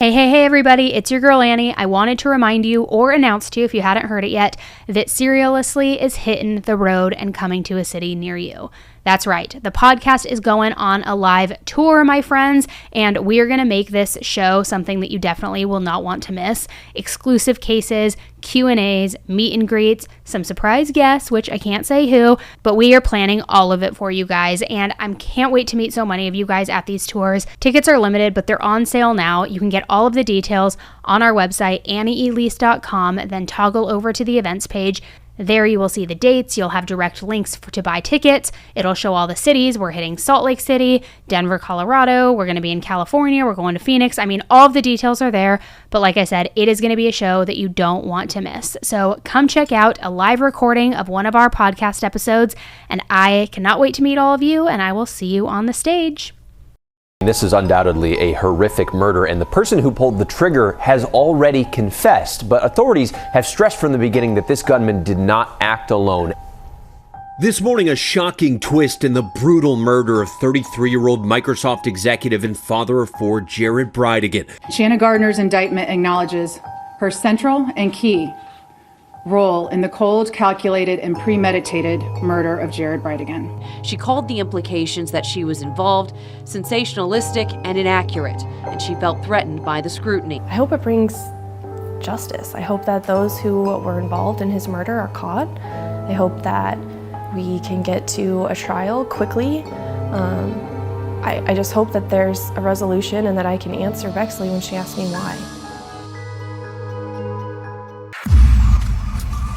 Hey, everybody, it's your girl Annie. I wanted to remind you, or announce to you if you hadn't heard it yet, that Serialously is hitting the road and coming to a city near you. That's right. The podcast is going on a live tour, my friends, and we are going to make this show something that you definitely will not want to miss. Exclusive cases, Q&As, meet and greets, some surprise guests, which I can't say who, but we are planning all of it for you guys, and I can't wait to meet so many of you guys at these tours. Tickets are limited, but they're on sale now. You can get all of the details on our website, AnnieElise.com, then toggle over to the events page. There you will see the dates. You'll have direct links to buy tickets. It'll show all the cities. We're hitting Salt Lake City, Denver, Colorado. We're going to be in California. We're going to Phoenix. I mean, all of the details are there. But like I said, it is going to be a show that you don't want to miss. So come check out a live recording of one of our podcast episodes. And I cannot wait to meet all of you. And I will see you on the stage. This is undoubtedly a horrific murder, and the person who pulled the trigger has already confessed, but authorities have stressed from the beginning that this gunman did not act alone. This morning, a shocking twist in the brutal murder of 33-year-old Microsoft executive and father of four, Jared Bridegan. Shanna Gardner's indictment acknowledges her central and key role in the cold, calculated, and premeditated murder of Jared Bridegan. She called the implications that she was involved sensationalistic and inaccurate, and she felt threatened by the scrutiny. I hope it brings justice. I hope that those who were involved in his murder are caught. I hope that we can get to a trial quickly. I just hope that there's a resolution and that I can answer Bexley when she asks me why.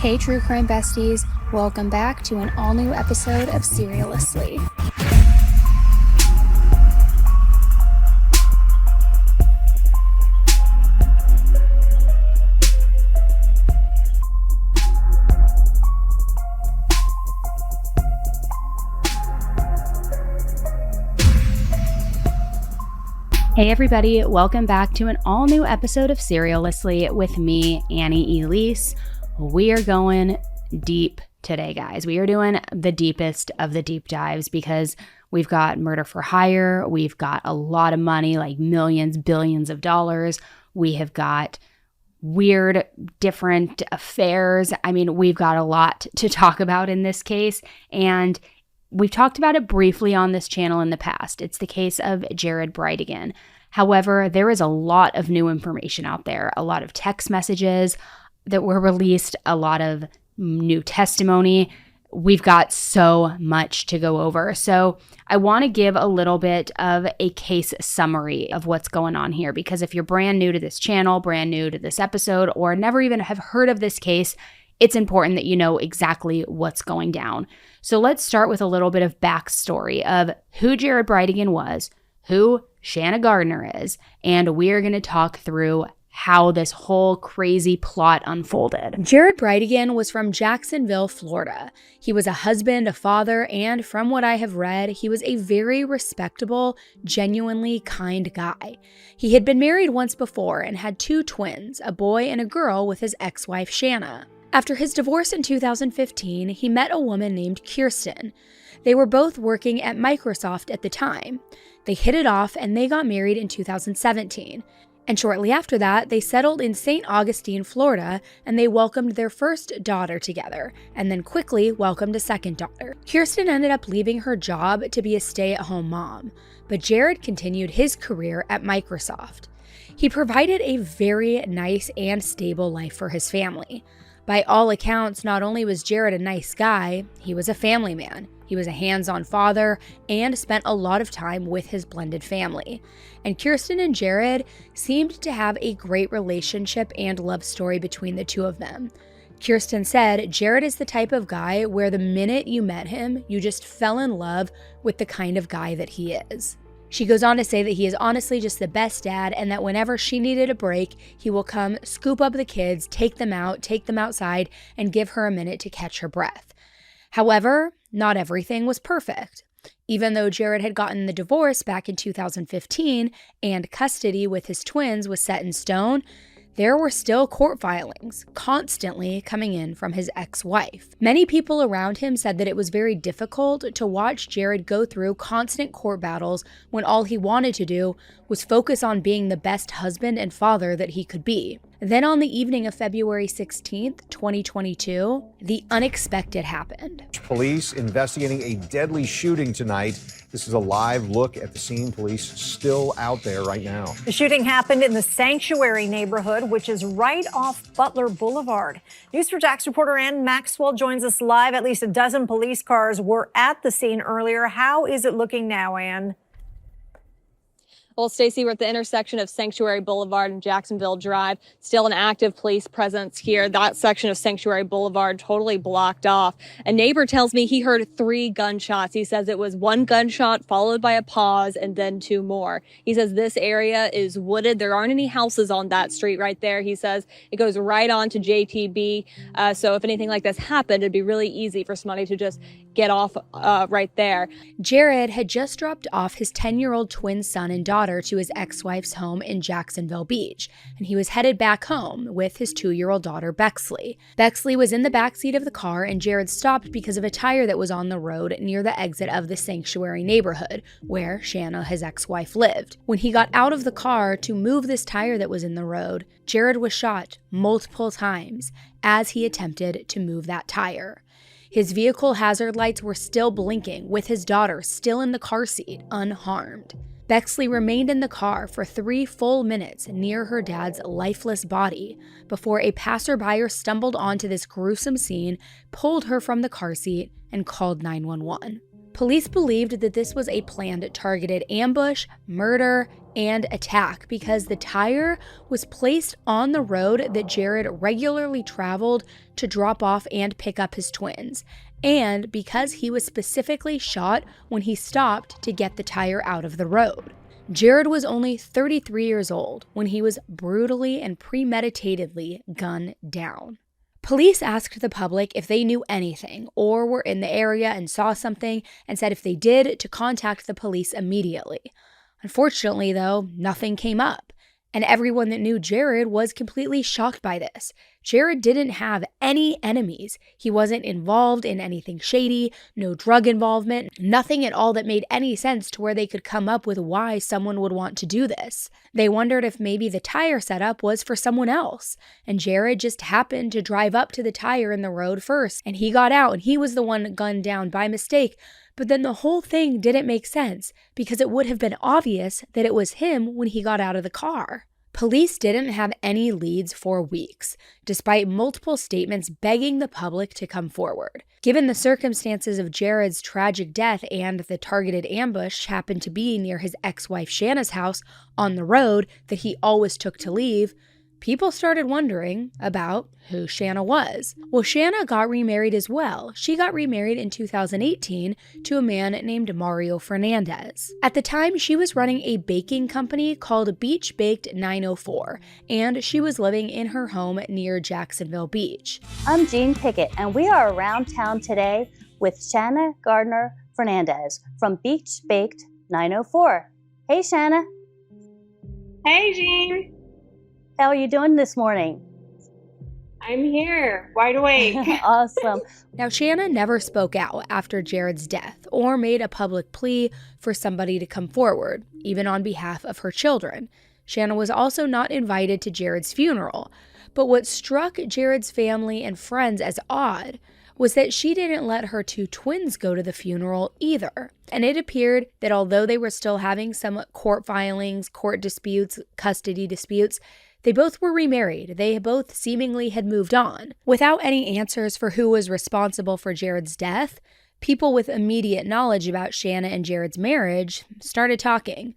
Hey True Crime Besties, welcome back to an all-new episode of Serialously. Hey everybody, welcome back to an all-new episode of Serialously with me, Annie Elise. We are going deep today, guys. We are doing the deepest of the deep dives because we've got murder for hire. We've got a lot of money, like millions, billions of dollars. We have got weird, different affairs. I mean, we've got a lot to talk about in this case. And we've talked about it briefly on this channel in the past. It's the case of Jared Bridegan. However, there is a lot of new information out there, a lot of text messages that were released, a lot of new testimony. We've got so much to go over. So I want to give a little bit of a case summary of what's going on here, because if you're brand new to this channel, brand new to this episode, or never even have heard of this case, it's important that you know exactly what's going down. So let's start with a little bit of backstory of who Jared Bridegan was, who Shanna Gardner is, and we're going to talk through how this whole crazy plot unfolded. Jared Bridegan was from Jacksonville, Florida. He was a husband, a father, and from what I have read, he was a very respectable, genuinely kind guy. He had been married once before and had two twins, a boy and a girl, with his ex-wife Shanna. After his divorce in 2015, he met a woman named Kirsten. They were both working at Microsoft at the time. They hit it off and they got married in 2017. And shortly after that, they settled in St. Augustine, Florida, and they welcomed their first daughter together, and then quickly welcomed a second daughter. Kirsten ended up leaving her job to be a stay-at-home mom, but Jared continued his career at Microsoft. He provided a very nice and stable life for his family. By all accounts, not only was Jared a nice guy, he was a family man. He was a hands-on father and spent a lot of time with his blended family. And Kirsten and Jared seemed to have a great relationship and love story between the two of them. Kirsten said, Jared is the type of guy where the minute you met him, you just fell in love with the kind of guy that he is. She goes on to say that he is honestly just the best dad, and that whenever she needed a break, he will come scoop up the kids, take them out, take them outside, and give her a minute to catch her breath. However, not everything was perfect. Even though Jared had gotten the divorce back in 2015 and custody with his twins was set in stone, there were still court filings constantly coming in from his ex-wife. Many people around him said that it was very difficult to watch Jared go through constant court battles when all he wanted to do was focus on being the best husband and father that he could be. Then on the evening of February 16th, 2022, the unexpected happened. Police investigating a deadly shooting tonight. This is a live look at the scene. Police still out there right now. The shooting happened in the Sanctuary neighborhood, which is right off Butler Boulevard. News4Jax reporter Ann Maxwell joins us live. At least a dozen police cars were at the scene earlier. How is it looking now, Ann? Well, Stacey, we're at the intersection of Sanctuary Boulevard and Jacksonville Drive. Still an active police presence here. That section of Sanctuary Boulevard totally blocked off. A neighbor tells me he heard 3 gunshots. He says it was 1 gunshot followed by a pause and then 2 more. He says this area is wooded. There aren't any houses on that street right there. He says it goes right on to JTB. So if anything like this happened, it'd be really easy for somebody to just get off right there. Jared had just dropped off his 10-year-old twin son and daughter to his ex-wife's home in Jacksonville Beach, and he was headed back home with his 2-year-old daughter, Bexley. Bexley was in the backseat of the car, and Jared stopped because of a tire that was on the road near the exit of the Sanctuary neighborhood, where Shanna, his ex-wife, lived. When he got out of the car to move this tire that was in the road, Jared was shot multiple times as he attempted to move that tire. His vehicle hazard lights were still blinking, with his daughter still in the car seat, unharmed. Bexley remained in the car for 3 full minutes near her dad's lifeless body before a passerby stumbled onto this gruesome scene, pulled her from the car seat, and called 911. Police believed that this was a planned targeted ambush, murder, and attack because the tire was placed on the road that Jared regularly traveled to drop off and pick up his twins, and because he was specifically shot when he stopped to get the tire out of the road. Jared was only 33 years old when he was brutally and premeditatedly gunned down. Police asked the public if they knew anything or were in the area and saw something, and said if they did, to contact the police immediately. Unfortunately, though, nothing came up, and everyone that knew Jared was completely shocked by this. Jared didn't have any enemies. He wasn't involved in anything shady, no drug involvement, nothing at all that made any sense to where they could come up with why someone would want to do this. They wondered if maybe the tire setup was for someone else, and Jared just happened to drive up to the tire in the road first, and he got out, and he was the one gunned down by mistake. But then the whole thing didn't make sense because it would have been obvious that it was him when he got out of the car. Police didn't have any leads for weeks, despite multiple statements begging the public to come forward. Given the circumstances of Jared's tragic death and the targeted ambush happened to be near his ex-wife Shanna's house on the road that he always took to leave, people started wondering about who Shanna was. Well, Shanna got remarried as well. She got remarried in 2018 to a man named Mario Fernandez. At the time, she was running a baking company called Beach Baked 904, and she was living in her home near Jacksonville Beach. I'm Jean Pickett, and we are around town today with Shanna Gardner Fernandez from Beach Baked 904. Hey, Shanna. Hey, Jean. How are you doing this morning? I'm here, wide awake. Awesome. Now, Shanna never spoke out after Jared's death or made a public plea for somebody to come forward, even on behalf of her children. Shanna was also not invited to Jared's funeral. But what struck Jared's family and friends as odd was that she didn't let her 2 twins go to the funeral either. And it appeared that although they were still having some court filings, court disputes, custody disputes, they both were remarried. They both seemingly had moved on. Without any answers for who was responsible for Jared's death, people with immediate knowledge about Shanna and Jared's marriage started talking.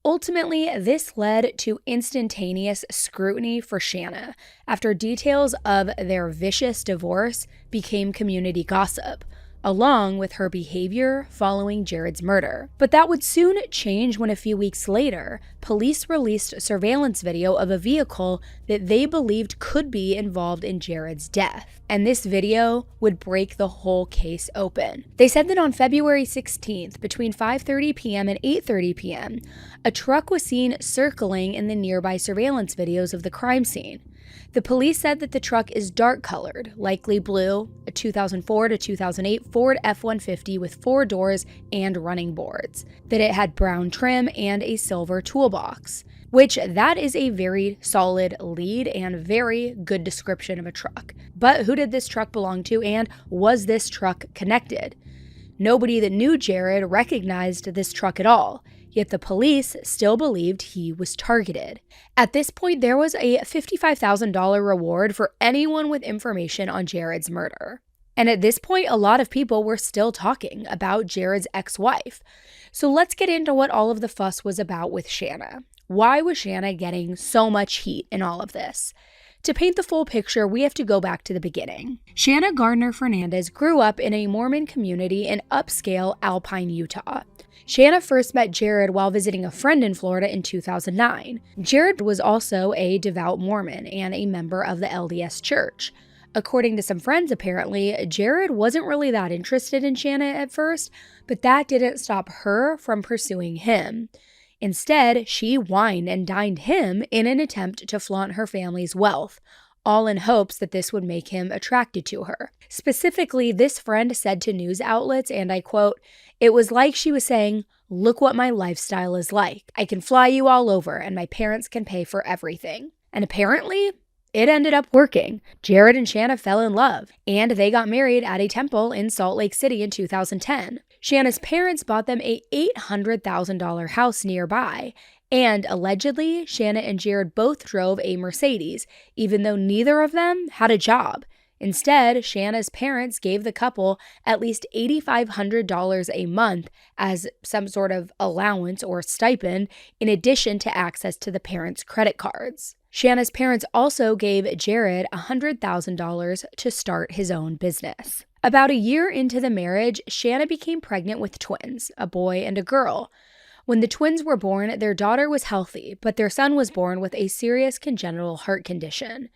Ultimately, this led to instantaneous scrutiny for Shanna after details of their vicious divorce became community gossip. along with her behavior following Jared's murder. But that would soon change when a few weeks later, police released surveillance video of a vehicle that they believed could be involved in Jared's death. And this video would break the whole case open. They said that on February 16th, between 5:30 p.m. and 8:30 p.m., a truck was seen circling in the nearby surveillance videos of the crime scene. The police said that the truck is dark-colored, likely blue, a 2004 to 2008 Ford F-150 with 4 doors and running boards, that it had brown trim and a silver toolbox, which that is a very solid lead and very good description of a truck. But who did this truck belong to, and was this truck connected? Nobody that knew Jared recognized this truck at all, yet the police still believed he was targeted. At this point, there was a $55,000 reward for anyone with information on Jared's murder. And at this point, a lot of people were still talking about Jared's ex-wife. So let's get into what all of the fuss was about with Shanna. Why was Shanna getting so much heat in all of this? To paint the full picture, we have to go back to the beginning. Shanna Gardner Fernandez grew up in a Mormon community in upscale Alpine, Utah. Shanna first met Jared while visiting a friend in Florida in 2009. Jared was also a devout Mormon and a member of the LDS Church. According to some friends, apparently, Jared wasn't really that interested in Shanna at first, but that didn't stop her from pursuing him. Instead, she wined and dined him in an attempt to flaunt her family's wealth, all in hopes that this would make him attracted to her. Specifically, this friend said to news outlets, and I quote, "It was like she was saying, 'Look what my lifestyle is like. I can fly you all over, and my parents can pay for everything.'" And apparently, it ended up working. Jared and Shanna fell in love, and they got married at a temple in Salt Lake City in 2010. Shanna's parents bought them a $800,000 house nearby, and allegedly, Shanna and Jared both drove a Mercedes, even though neither of them had a job. Instead, Shanna's parents gave the couple at least $8,500 a month as some sort of allowance or stipend, in addition to access to the parents' credit cards. Shanna's parents also gave Jared $100,000 to start his own business. About a year into the marriage, Shanna became pregnant with twins, a boy and a girl. When the twins were born, their daughter was healthy, but their son was born with a serious congenital heart condition.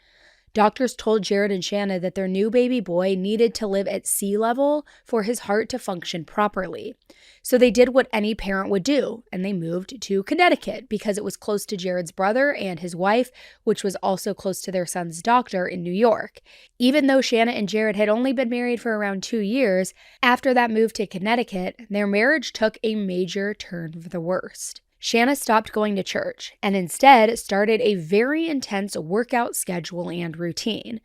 Doctors told Jared and Shanna that their new baby boy needed to live at sea level for his heart to function properly. So they did what any parent would do, and they moved to Connecticut because it was close to Jared's brother and his wife, which was also close to their son's doctor in New York. Even though Shanna and Jared had only been married for around 2 years, after that move to Connecticut, their marriage took a major turn for the worst. Shanna stopped going to church and instead started a very intense workout schedule and routine.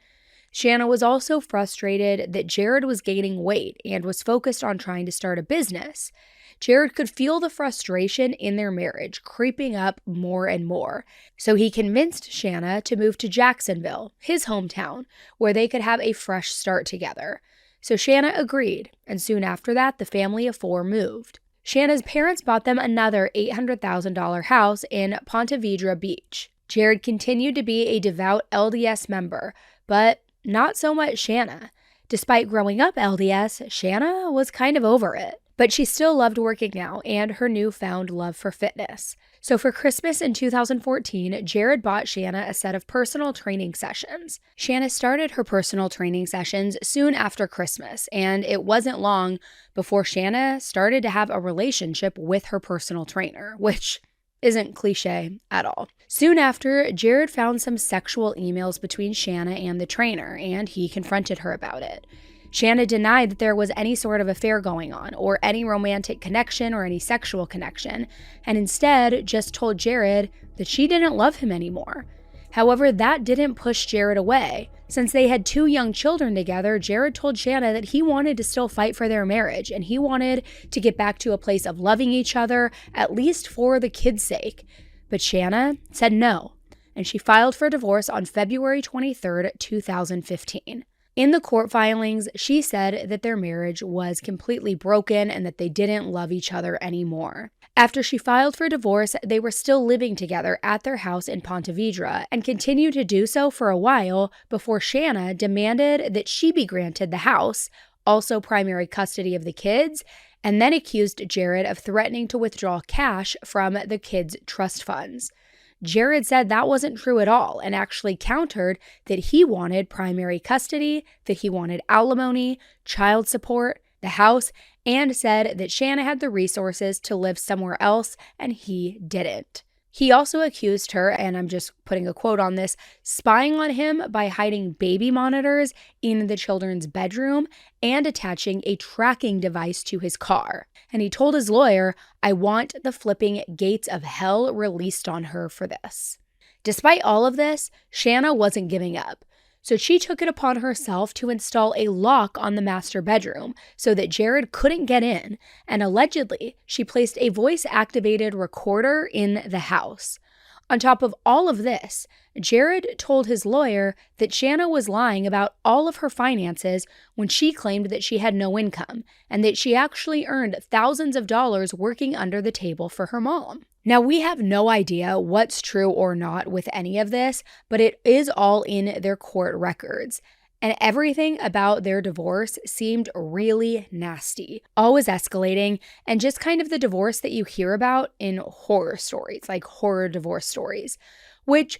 Shanna was also frustrated that Jared was gaining weight and was focused on trying to start a business. Jared could feel the frustration in their marriage creeping up more and more, so he convinced Shanna to move to Jacksonville, his hometown, where they could have a fresh start together. So Shanna agreed, and soon after that, the family of 4 moved. Shanna's parents bought them another $800,000 house in Ponte Vedra Beach. Jared continued to be a devout LDS member, but not so much Shanna. Despite growing up LDS, Shanna was kind of over it. But she still loved working out and her newfound love for fitness. So for Christmas in 2014, Jared bought Shanna a set of personal training sessions. Shanna started her personal training sessions soon after Christmas, and it wasn't long before Shanna started to have a relationship with her personal trainer, which isn't cliche at all. Soon after, Jared found some sexual emails between Shanna and the trainer, and he confronted her about it. Shanna denied that there was any sort of affair going on, or any romantic connection or any sexual connection, and instead just told Jared that she didn't love him anymore. However, that didn't push Jared away. Since they had 2 young children together, Jared told Shanna that he wanted to still fight for their marriage, and he wanted to get back to a place of loving each other, at least for the kids' sake. But Shanna said no, and she filed for divorce on February 23rd, 2015. In the court filings, she said that their marriage was completely broken and that they didn't love each other anymore. After she filed for divorce, they were still living together at their house in Ponte Vedra and continued to do so for a while before Shanna demanded that she be granted the house, also primary custody of the kids, and then accused Jared of threatening to withdraw cash from the kids' trust funds. Jared said that wasn't true at all and actually countered that he wanted primary custody, that he wanted alimony, child support, the house, and said that Shanna had the resources to live somewhere else and he didn't. He also accused her, and I'm just putting a quote on this, spying on him by hiding baby monitors in the children's bedroom and attaching a tracking device to his car. And he told his lawyer, "I want the flipping gates of hell released on her for this." Despite all of this, Shanna wasn't giving up. So she took it upon herself to install a lock on the master bedroom so that Jared couldn't get in, and allegedly, she placed a voice-activated recorder in the house. On top of all of this, Jared told his lawyer that Shanna was lying about all of her finances when she claimed that she had no income, and that she actually earned thousands of dollars working under the table for her mom. Now, we have no idea what's true or not with any of this, but it is all in their court records. And everything about their divorce seemed really nasty, always escalating, and just kind of the divorce that you hear about in horror stories, like horror divorce stories, which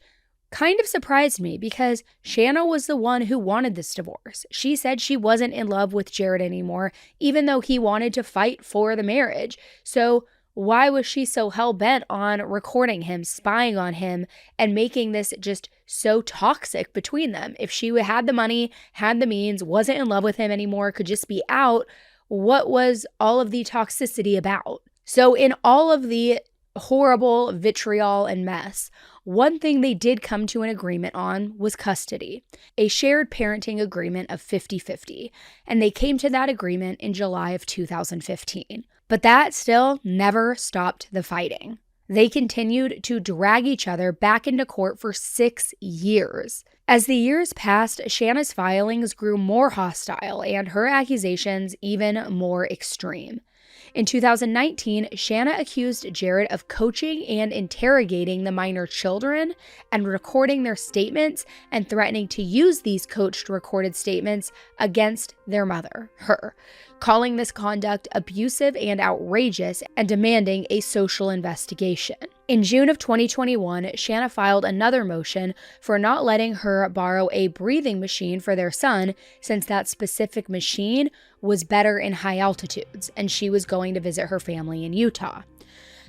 kind of surprised me because Shanna was the one who wanted this divorce. She said she wasn't in love with Jared anymore, even though he wanted to fight for the marriage. So why was she so hell-bent on recording him, spying on him, and making this just so toxic between them? If she had the money, had the means, wasn't in love with him anymore, could just be out, what was all of the toxicity about? So in all of the horrible vitriol and mess, one thing they did come to an agreement on was custody, a shared parenting agreement of 50-50, and they came to that agreement in July of 2015. But that still never stopped the fighting. They continued to drag each other back into court for 6 years. As the years passed, Shanna's filings grew more hostile and her accusations even more extreme. In 2019, Shanna accused Jared of coaching and interrogating the minor children and recording their statements and threatening to use these coached recorded statements against their mother, her, calling this conduct abusive and outrageous and demanding a social investigation. In June of 2021, Shanna filed another motion for not letting her borrow a breathing machine for their son since that specific machine was better in high altitudes and she was going to visit her family in Utah.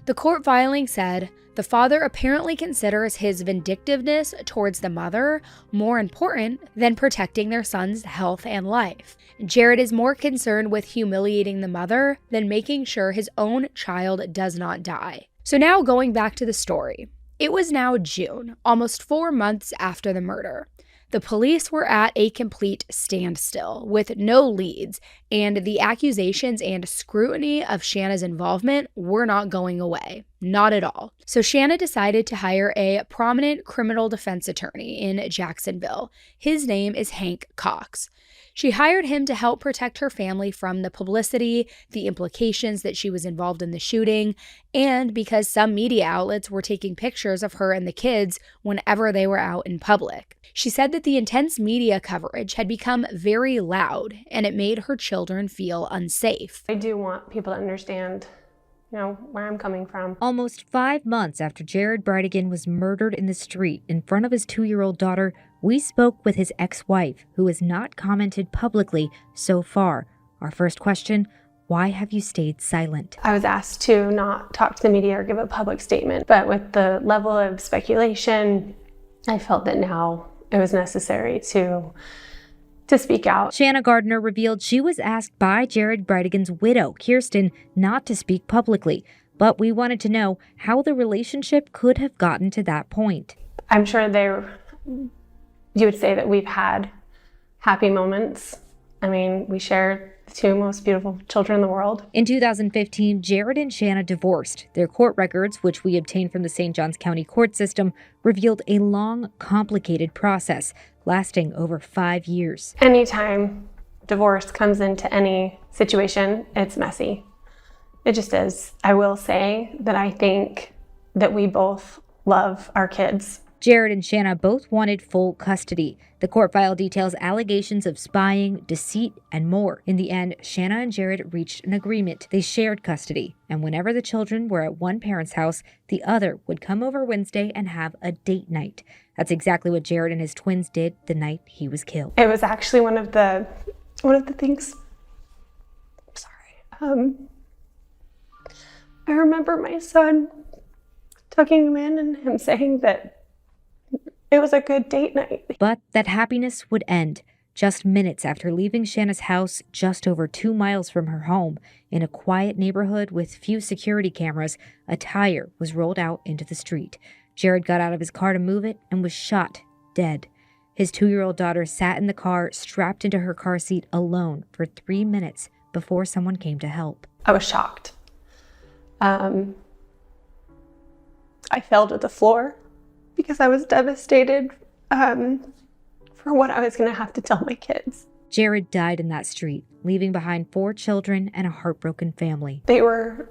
The court filing said the father apparently considers his vindictiveness towards the mother more important than protecting their son's health and life. Jared is more concerned with humiliating the mother than making sure his own child does not die. So now going back to the story. It was now June, almost 4 months after the murder. The police were at a complete standstill with no leads, and the accusations and scrutiny of Shanna's involvement were not going away. Not at all. So Shanna decided to hire a prominent criminal defense attorney in Jacksonville. His name is Hank Cox. She hired him to help protect her family from the publicity, the implications that she was involved in the shooting, and because some media outlets were taking pictures of her and the kids whenever they were out in public. She said that the intense media coverage had become very loud, and it made her children feel unsafe. I do want people to understand, where I'm coming from. Almost 5 months after Jared Bridegan was murdered in the street in front of his 2-year-old daughter, we spoke with his ex-wife, who has not commented publicly so far. Our first question, why have you stayed silent? I was asked to not talk to the media or give a public statement, but with the level of speculation, I felt that now it was necessary to speak out. Shanna Gardner revealed she was asked by Jared Bridegan's widow, Kirsten, not to speak publicly, but we wanted to know how the relationship could have gotten to that point. I'm sure you would say that we've had happy moments. I mean, we share the 2 most beautiful children in the world. In 2015, Jared and Shanna divorced. Their court records, which we obtained from the St. Johns County court system, revealed a long, complicated process lasting over 5 years. Anytime divorce comes into any situation, it's messy. It just is. I will say that I think that we both love our kids Jared and Shanna both wanted full custody. The court file details allegations of spying, deceit, and more. In the end, Shanna and Jared reached an agreement. They shared custody, and whenever the children were at one parent's house, the other would come over Wednesday and have a date night. That's exactly what Jared and his twins did the night he was killed. It was actually one of the things. I remember my son tucking him in and him saying that it was a good date night. But that happiness would end just minutes after leaving Shanna's house just over 2 miles from her home. In a quiet neighborhood with few security cameras, a tire was rolled out into the street. Jared got out of his car to move it and was shot dead. His 2-year-old daughter sat in the car, strapped into her car seat alone for 3 minutes before someone came to help. I was shocked. I fell to the floor because I was devastated for what I was going to have to tell my kids. Jared died in that street, leaving behind 4 children and a heartbroken family. They were,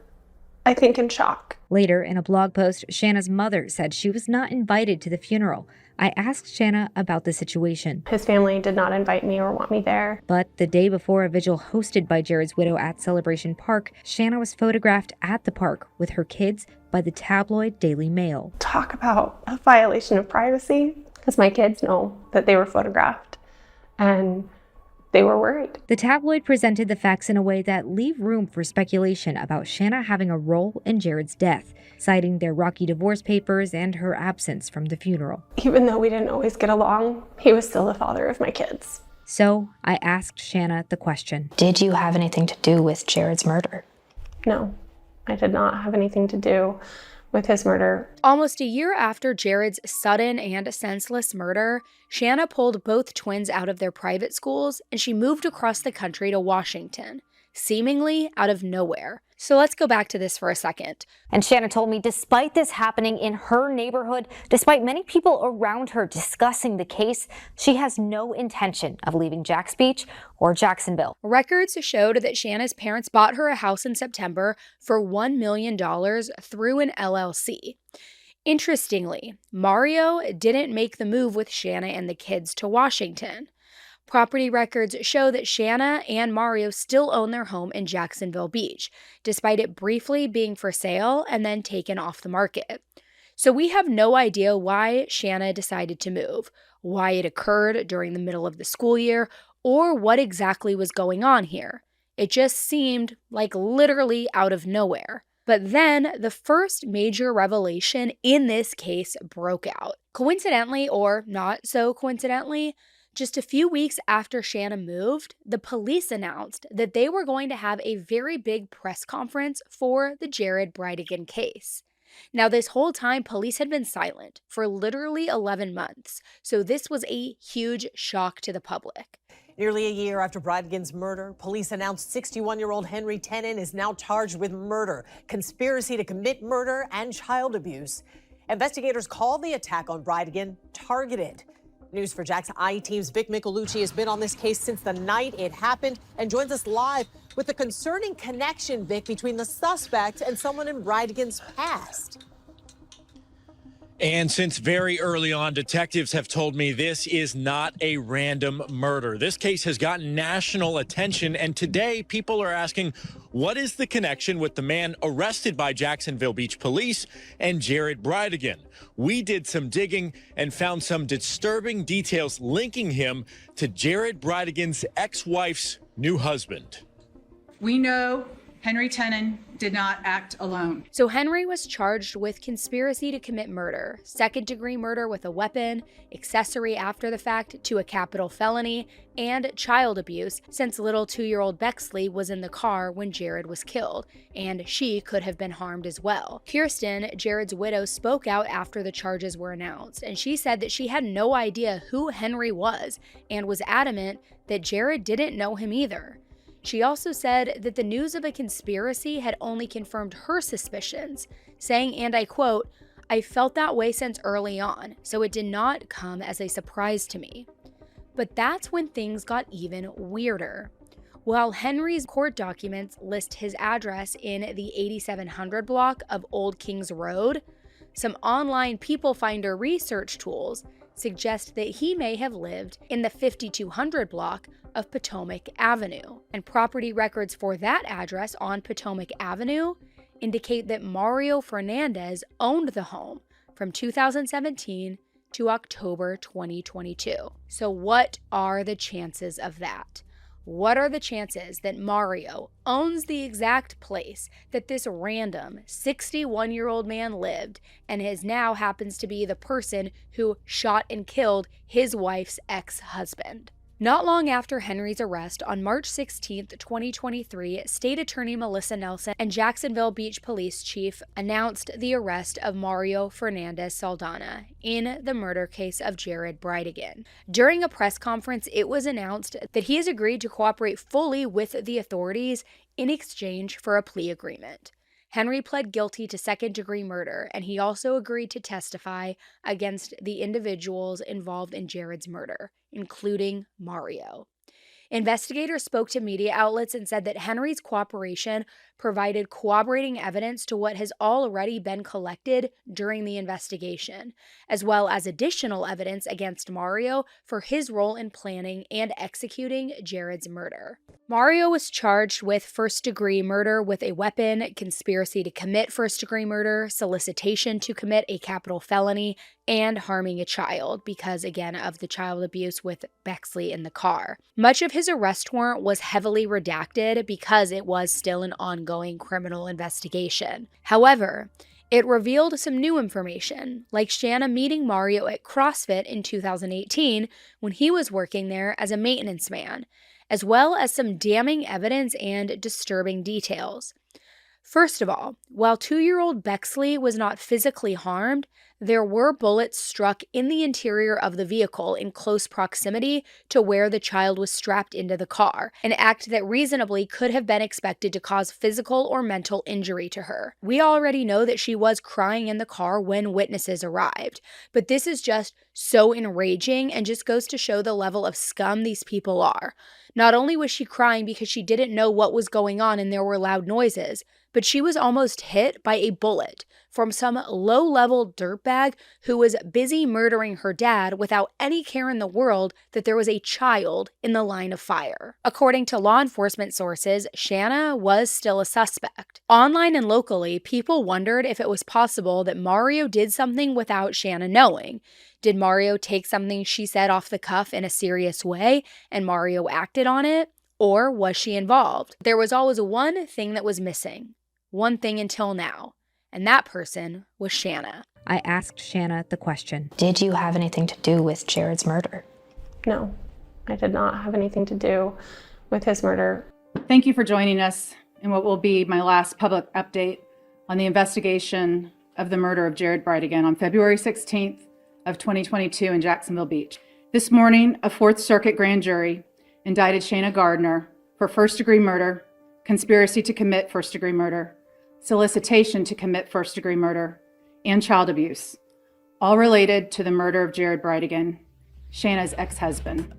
I think, in shock. Later, in a blog post, Shanna's mother said she was not invited to the funeral. I asked Shanna about the situation. His family did not invite me or want me there. But the day before a vigil hosted by Jared's widow at Celebration Park, Shanna was photographed at the park with her kids by the tabloid Daily Mail. Talk about a violation of privacy, because my kids know that they were photographed and they were worried. The tabloid presented the facts in a way that leave room for speculation about Shanna having a role in Jared's death, citing their rocky divorce papers and her absence from the funeral. Even though we didn't always get along, he was still the father of my kids. So I asked Shanna the question. Did you have anything to do with Jared's murder? No, I did not have anything to do with his murder. Almost a year after Jared's sudden and senseless murder, Shanna pulled both twins out of their private schools and she moved across the country to Washington, seemingly out of nowhere. So let's go back to this for a second. And Shanna told me despite this happening in her neighborhood, despite many people around her discussing the case, she has no intention of leaving Jax Beach or Jacksonville. Records showed that Shanna's parents bought her a house in September for $1 million through an LLC. Interestingly, Mario didn't make the move with Shanna and the kids to Washington. Property records show that Shanna and Mario still own their home in Jacksonville Beach, despite it briefly being for sale and then taken off the market. So we have no idea why Shanna decided to move, why it occurred during the middle of the school year, or what exactly was going on here. It just seemed like literally out of nowhere. But then the first major revelation in this case broke out. Coincidentally, or not so coincidentally, just a few weeks after Shanna moved, the police announced that they were going to have a very big press conference for the Jared Bridegan case. Now, this whole time, police had been silent for literally 11 months, so this was a huge shock to the public. Nearly a year after Bridegan's murder, police announced 61-year-old Henry Tenen is now charged with murder, conspiracy to commit murder, and child abuse. Investigators call the attack on Bridegan targeted. News4Jax I-Team's Vic Micolucci has been on this case since the night it happened and joins us live with a concerning connection, Vic, between the suspect and someone in Bridegan's past. And since very early on, detectives have told me this is not a random murder. This case has gotten national attention, and today people are asking, what is the connection with the man arrested by Jacksonville Beach police and Jared Bridegan? We did some digging and found some disturbing details linking him to Jared Bridegan's ex-wife's new husband. We know Henry Tenen did not act alone. So Henry was charged with conspiracy to commit murder, second-degree murder with a weapon, accessory after the fact to a capital felony, and child abuse, since little 2-year-old Bexley was in the car when Jared was killed, and she could have been harmed as well. Kirsten, Jared's widow, spoke out after the charges were announced, and she said that she had no idea who Henry was, and was adamant that Jared didn't know him either. She also said that the news of a conspiracy had only confirmed her suspicions, saying, and I quote, "I felt that way since early on, so it did not come as a surprise to me." But that's when things got even weirder. While Henry's court documents list his address in the 8700 block of Old Kings Road, Some online People Finder research tools suggest that he may have lived in the 5200 block of Potomac Avenue, and property records for that address on Potomac Avenue indicate that Mario Fernandez owned the home from 2017 to October 2022. So what are the chances of that? What are the chances that Mario owns the exact place that this random 61-year-old man lived and now happens to be the person who shot and killed his wife's ex-husband? Not long after Henry's arrest on March 16, 2023, State Attorney Melissa Nelson and Jacksonville Beach Police Chief announced the arrest of Mario Fernandez Saldana in the murder case of Jared Bridegan. During a press conference, it was announced that he has agreed to cooperate fully with the authorities in exchange for a plea agreement. Henry pled guilty to second-degree murder, and he also agreed to testify against the individuals involved in Jared's murder, including Mario. Investigators spoke to media outlets and said that Henry's cooperation provided corroborating evidence to what has already been collected during the investigation, as well as additional evidence against Mario for his role in planning and executing Jared's murder. Mario was charged with first-degree murder with a weapon, conspiracy to commit first-degree murder, solicitation to commit a capital felony, and harming a child because, again, of the child abuse with Bexley in the car. Much of his arrest warrant was heavily redacted because it was still an ongoing criminal investigation. However, it revealed some new information, like Shanna meeting Mario at CrossFit in 2018 when he was working there as a maintenance man, as well as some damning evidence and disturbing details. First of all, while 2-year-old Bexley was not physically harmed, there were bullets struck in the interior of the vehicle in close proximity to where the child was strapped into the car, an act that reasonably could have been expected to cause physical or mental injury to her. We already know that she was crying in the car when witnesses arrived, but this is just so enraging and just goes to show the level of scum these people are. Not only was she crying because she didn't know what was going on and there were loud noises, but she was almost hit by a bullet from some low-level dirtbag who was busy murdering her dad without any care in the world that there was a child in the line of fire. According to law enforcement sources, Shanna was still a suspect. Online and locally, people wondered if it was possible that Mario did something without Shanna knowing. Did Mario take something she said off the cuff in a serious way and Mario acted on it? Or was she involved? There was always one thing that was missing. One thing until now. And that person was Shanna. I asked Shanna the question. Did you have anything to do with Jared's murder? No, I did not have anything to do with his murder. Thank you for joining us in what will be my last public update on the investigation of the murder of Jared Bridegan on February 16th of 2022 in Jacksonville Beach. This morning, a Fourth Circuit grand jury indicted Shanna Gardner for first-degree murder, conspiracy to commit first-degree murder, solicitation to commit first-degree murder, and child abuse, all related to the murder of Jared Bridegan, Shanna's ex-husband.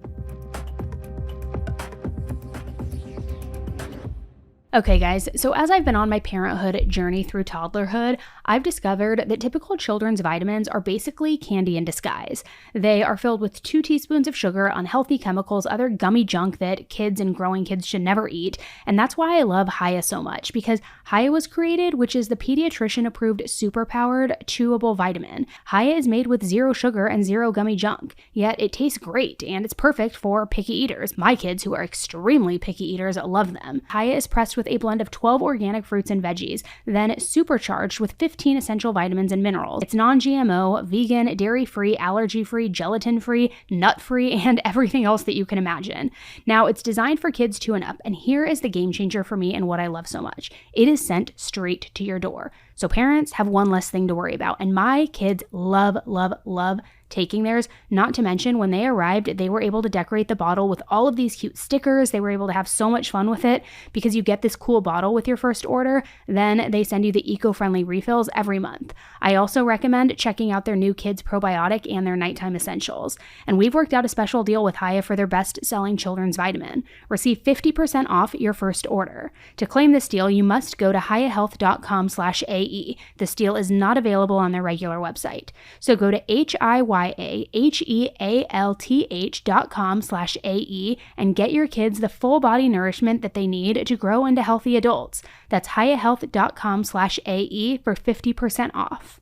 Okay guys, so as I've been on my parenthood journey through toddlerhood, I've discovered that typical children's vitamins are basically candy in disguise. They are filled with 2 teaspoons of sugar, unhealthy chemicals, other gummy junk that kids and growing kids should never eat, and that's why I love Hiya so much, because Hiya was created, which is the pediatrician-approved super-powered chewable vitamin. Hiya is made with 0 sugar and 0 gummy junk, yet it tastes great, and it's perfect for picky eaters. My kids, who are extremely picky eaters, love them. Hiya is pressed with a blend of 12 organic fruits and veggies, then supercharged with 15 essential vitamins and minerals. It's non-GMO, vegan, dairy-free, allergy-free, gelatin-free, nut-free, and everything else that you can imagine. Now, it's designed for kids 2 and up, and here is the game changer for me and what I love so much. It is sent straight to your door. So parents have one less thing to worry about, and my kids love, love, love taking theirs. Not to mention, when they arrived, they were able to decorate the bottle with all of these cute stickers. They were able to have so much fun with it because you get this cool bottle with your first order. Then they send you the eco-friendly refills every month. I also recommend checking out their new kids probiotic and their nighttime essentials. And we've worked out a special deal with Hiya for their best-selling children's vitamin. Receive 50% off your first order. To claim this deal, you must go to hiyahealth.com/AE AE. This deal is not available on their regular website. So go to HIYAHEALTH.com/AE and get your kids the full body nourishment that they need to grow into healthy adults. That's HiyaHealth.com/AE for 50% off.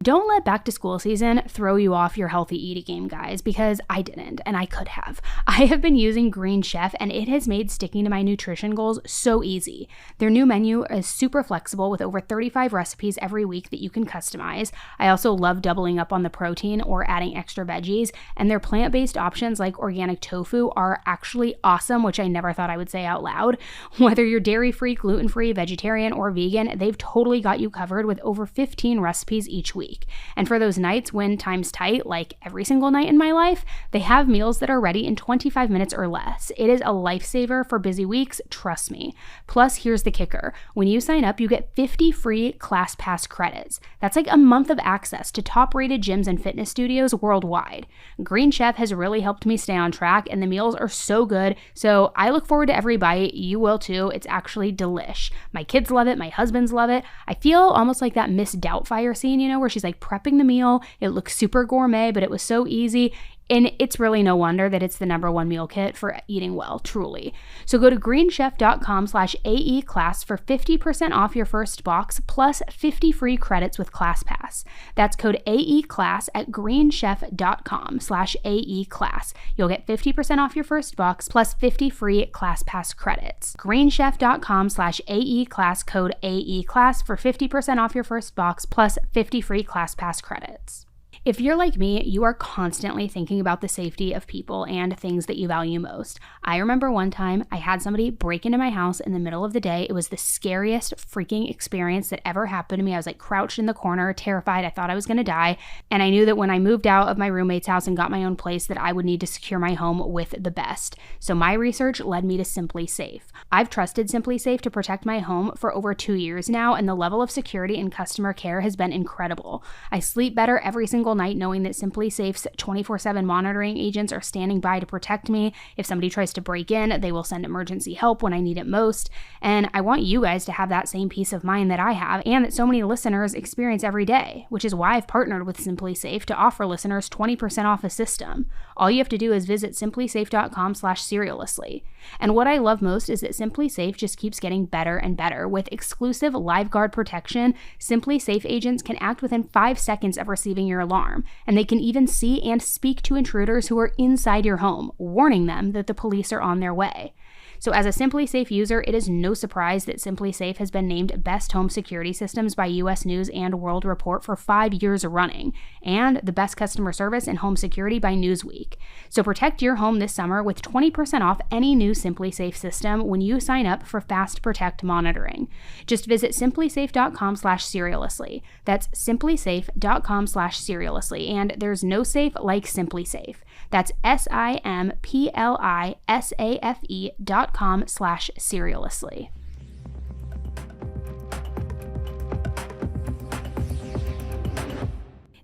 Don't let back to school season throw you off your healthy eating game, guys, because I didn't, and I could have. I have been using Green Chef, and it has made sticking to my nutrition goals so easy. Their new menu is super flexible with over 35 recipes every week that you can customize. I also love doubling up on the protein or adding extra veggies, and their plant-based options like organic tofu are actually awesome, which I never thought I would say out loud. Whether you're dairy-free, gluten-free, vegetarian, or vegan, they've totally got you covered with over 15 recipes each week. And for those nights when time's tight, like every single night in my life, they have meals that are ready in 25 minutes or less. It is a lifesaver for busy weeks, trust me. Plus, here's the kicker. When you sign up, you get 50 free ClassPass credits. That's like a month of access to top-rated gyms and fitness studios worldwide. Green Chef has really helped me stay on track, and the meals are so good, so I look forward to every bite. You will too. It's actually delish. My kids love it. My husbands love it. I feel almost like that Miss Doubtfire scene, where she's like prepping the meal. It looks super gourmet, but it was so easy. And it's really no wonder that it's the #1 meal kit for eating well, truly. So go to greenchef.com/AE class for 50% off your first box plus 50 free credits with ClassPass. That's code AE class at greenchef.com/AE class. You'll get 50% off your first box plus 50 free ClassPass credits. greenchef.com/AE class, code AE class for 50% off your first box plus 50 free ClassPass credits. If you're like me, you are constantly thinking about the safety of people and things that you value most. I remember one time I had somebody break into my house in the middle of the day. It was the scariest freaking experience that ever happened to me. I was like crouched in the corner, terrified. I thought I was going to die. And I knew that when I moved out of my roommate's house and got my own place that I would need to secure my home with the best. So my research led me to Simpli Safe. I've trusted Simpli Safe to protect my home for over 2 years now, and the level of security and customer care has been incredible. I sleep better every single night knowing that Simpli Safe's 24/7 monitoring agents are standing by to protect me. If somebody tries to break in, they will send emergency help when I need it most. And I want you guys to have that same peace of mind that I have and that so many listeners experience every day, which is why I've partnered with Simpli Safe to offer listeners 20% off a system. All you have to do is visit simplisafe.com/serialously. And what I love most is that Simpli Safe just keeps getting better and better. With exclusive live guard protection, Simpli Safe agents can act within 5 seconds of receiving your alarm. And they can even see and speak to intruders who are inside your home, warning them that the police are on their way. So as a Simpli Safe user, it is no surprise that Simpli Safe has been named Best Home Security Systems by US News and World Report for 5 years running, and the Best Customer Service in Home Security by Newsweek. So protect your home this summer with 20% off any new Simpli Safe system when you sign up for Fast Protect monitoring. Just visit simplisafe.com/serialously. That's simplisafe.com/serialously, and there's no safe like Simpli Safe. That's simplisafe.com/serialously.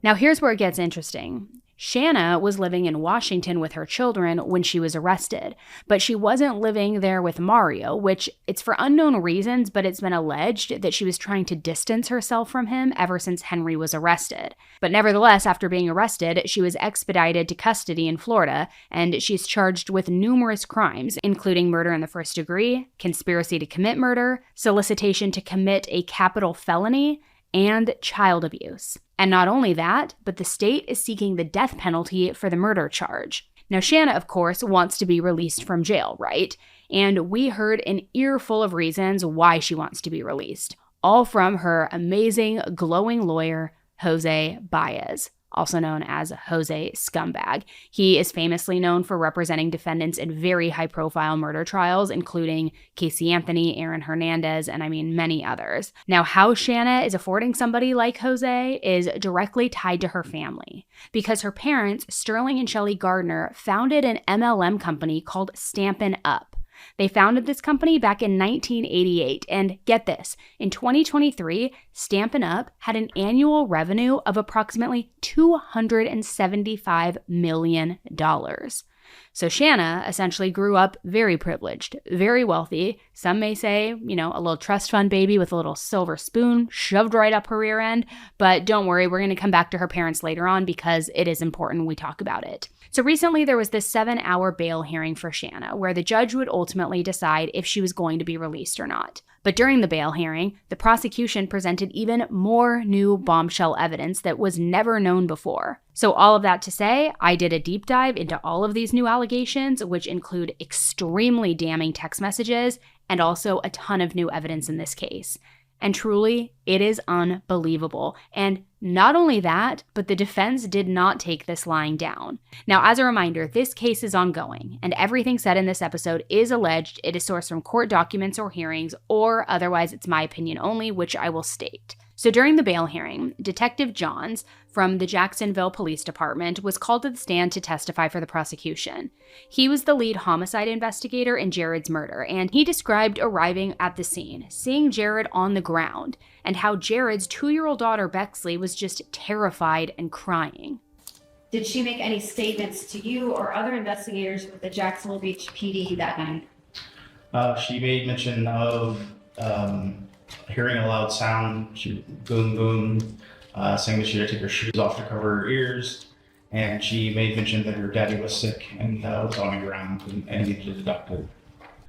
Now here's where it gets interesting. Shanna was living in Washington with her children when she was arrested, but she wasn't living there with Mario, which it's for unknown reasons, but it's been alleged that she was trying to distance herself from him ever since Henry was arrested. But nevertheless, after being arrested, she was expedited to custody in Florida, and she's charged with numerous crimes, including murder in the first degree, conspiracy to commit murder, solicitation to commit a capital felony, and child abuse. And not only that, but the state is seeking the death penalty for the murder charge. Now, Shanna, of course, wants to be released from jail, right? And we heard an earful of reasons why she wants to be released, all from her amazing, glowing lawyer, Jose Baez, also known as Jose Scumbag. He is famously known for representing defendants in very high-profile murder trials, including Casey Anthony, Aaron Hernandez, and many others. Now, how Shanna is affording somebody like Jose is directly tied to her family, because her parents, Sterling and Shelly Gardner, founded an MLM company called Stampin' Up. They founded this company back in 1988, and get this, in 2023, Stampin' Up! Had an annual revenue of approximately $275 million. So Shanna essentially grew up very privileged, very wealthy. Some may say, a little trust fund baby with a little silver spoon shoved right up her rear end. But don't worry, we're going to come back to her parents later on because it is important we talk about it. So recently there was this 7-hour bail hearing for Shanna where the judge would ultimately decide if she was going to be released or not. But during the bail hearing, the prosecution presented even more new bombshell evidence that was never known before. So all of that to say, I did a deep dive into all of these new allegations, which include extremely damning text messages and also a ton of new evidence in this case. And truly, it is unbelievable. And not only that, but the defense did not take this lying down. Now, as a reminder, this case is ongoing, and everything said in this episode is alleged. It is sourced from court documents or hearings, or otherwise it's my opinion only, which I will state. So during the bail hearing, Detective Johns from the Jacksonville Police Department was called to the stand to testify for the prosecution. He was the lead homicide investigator in Jared's murder, and he described arriving at the scene, seeing Jared on the ground, and how Jared's 2-year-old daughter Bexley was just terrified and crying. Did she make any statements to you or other investigators with the Jacksonville Beach PD that night? She made mention of hearing a loud sound, she boom, boom, saying that she had to take her shoes off to cover her ears, and she made mention that her daddy was sick and was on the ground and needed a doctor.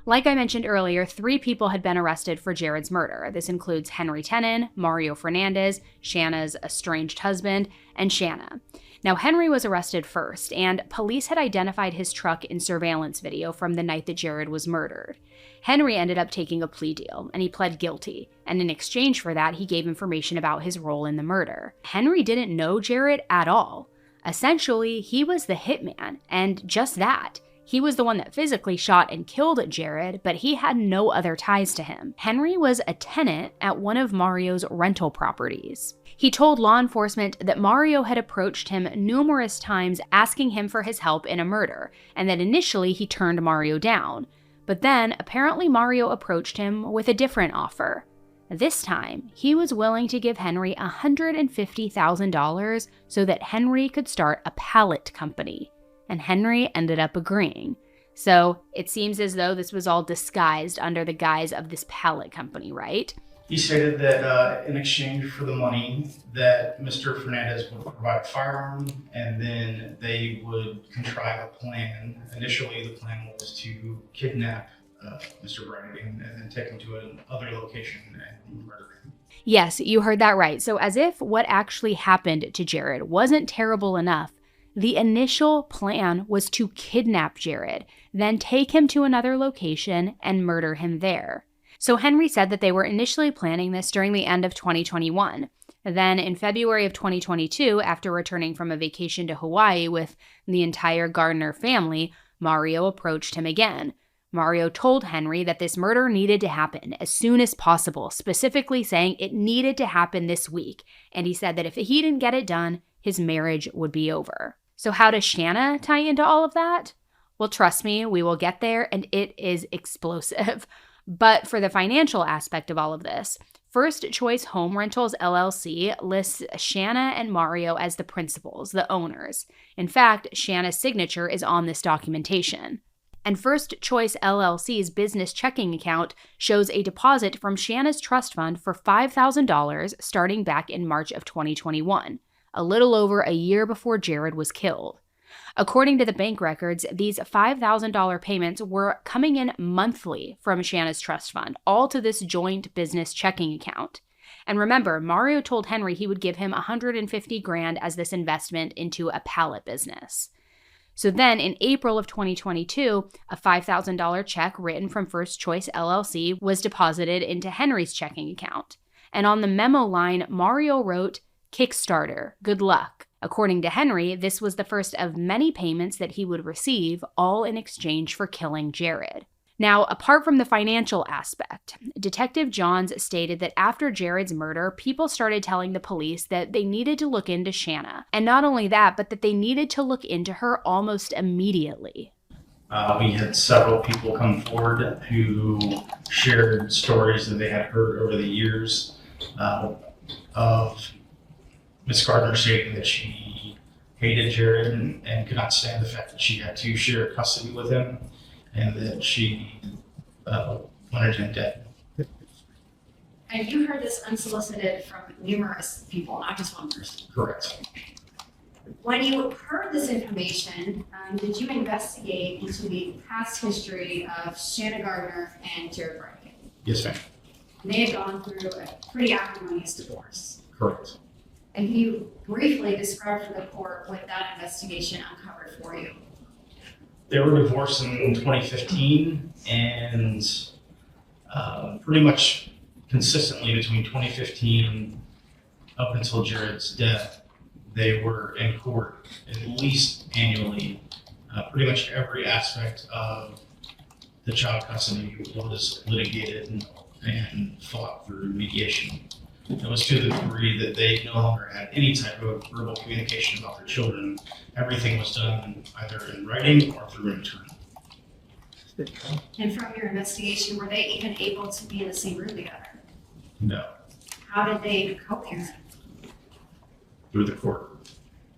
Like I mentioned earlier, 3 people had been arrested for Jared's murder. This includes Henry Tenon, Mario Fernandez, Shanna's estranged husband, and Shanna. Now, Henry was arrested first, and police had identified his truck in surveillance video from the night that Jared was murdered. Henry ended up taking a plea deal, and he pled guilty, and in exchange for that, he gave information about his role in the murder. Henry didn't know Jared at all. Essentially, he was the hitman, and just that. He was the one that physically shot and killed Jared, but he had no other ties to him. Henry was a tenant at one of Mario's rental properties. He told law enforcement that Mario had approached him numerous times asking him for his help in a murder, and that initially he turned Mario down. But then, apparently Mario approached him with a different offer. This time, he was willing to give Henry $150,000 so that Henry could start a pallet company. And Henry ended up agreeing. So it seems as though this was all disguised under the guise of this pallet company, right? He stated that in exchange for the money that Mr. Fernandez would provide a firearm, and then they would contrive a plan. Initially, the plan was to kidnap Mr. Bridegan and then take him to another location and murder him. Yes, you heard that right. So as if what actually happened to Jared wasn't terrible enough, the initial plan was to kidnap Jared, then take him to another location and murder him there. So Henry said that they were initially planning this during the end of 2021. Then in February of 2022, after returning from a vacation to Hawaii with the entire Gardner family, Mario approached him again. Mario told Henry that this murder needed to happen as soon as possible, specifically saying it needed to happen this week. And he said that if he didn't get it done, his marriage would be over. So how does Shanna tie into all of that? Well, trust me, we will get there, and it is explosive. But for the financial aspect of all of this, First Choice Home Rentals LLC lists Shanna and Mario as the principals, the owners. In fact, Shanna's signature is on this documentation. And First Choice LLC's business checking account shows a deposit from Shanna's trust fund for $5,000 starting back in March of 2021, a little over a year before Jared was killed. According to the bank records, these $5,000 payments were coming in monthly from Shanna's trust fund, all to this joint business checking account. And remember, Mario told Henry he would give him $150,000 as this investment into a pallet business. So then in April of 2022, a $5,000 check written from First Choice LLC was deposited into Henry's checking account. And on the memo line, Mario wrote, "Kickstarter, good luck." According to Henry, this was the first of many payments that he would receive, all in exchange for killing Jared. Now, apart from the financial aspect, Detective Johns stated that after Jared's murder, people started telling the police that they needed to look into Shanna. And not only that, but that they needed to look into her almost immediately. We had several people come forward who shared stories that they had heard over the years of Miss Gardner stating that she hated Jared and could not stand the fact that she had to share custody with him, and that she wanted him dead. And you heard this unsolicited from numerous people, not just one person. Correct. When you heard this information, did you investigate into the past history of Shanna Gardner and Jared Bridegan? Yes, ma'am. They had gone through a pretty acrimonious divorce. Correct. And can you briefly describe for the court what that investigation uncovered for you? They were divorced in 2015, and pretty much consistently between 2015 up until Jared's death, they were in court at least annually. Pretty much every aspect of the child custody was litigated and fought through mediation. It was to the degree that they no longer had any type of verbal communication about their children. Everything was done either in writing or through an attorney. And from your investigation, were they even able to be in the same room together? No, How did they co-parent? through the court.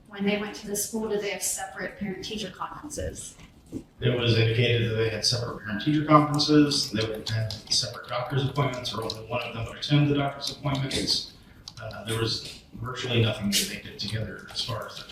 When they went to the school, did they have separate parent-teacher conferences? It was indicated that they had separate parent-teacher conferences, they would have separate doctor's appointments, or only one of them would attend the doctor's appointments. There was virtually nothing that they did together as far as that.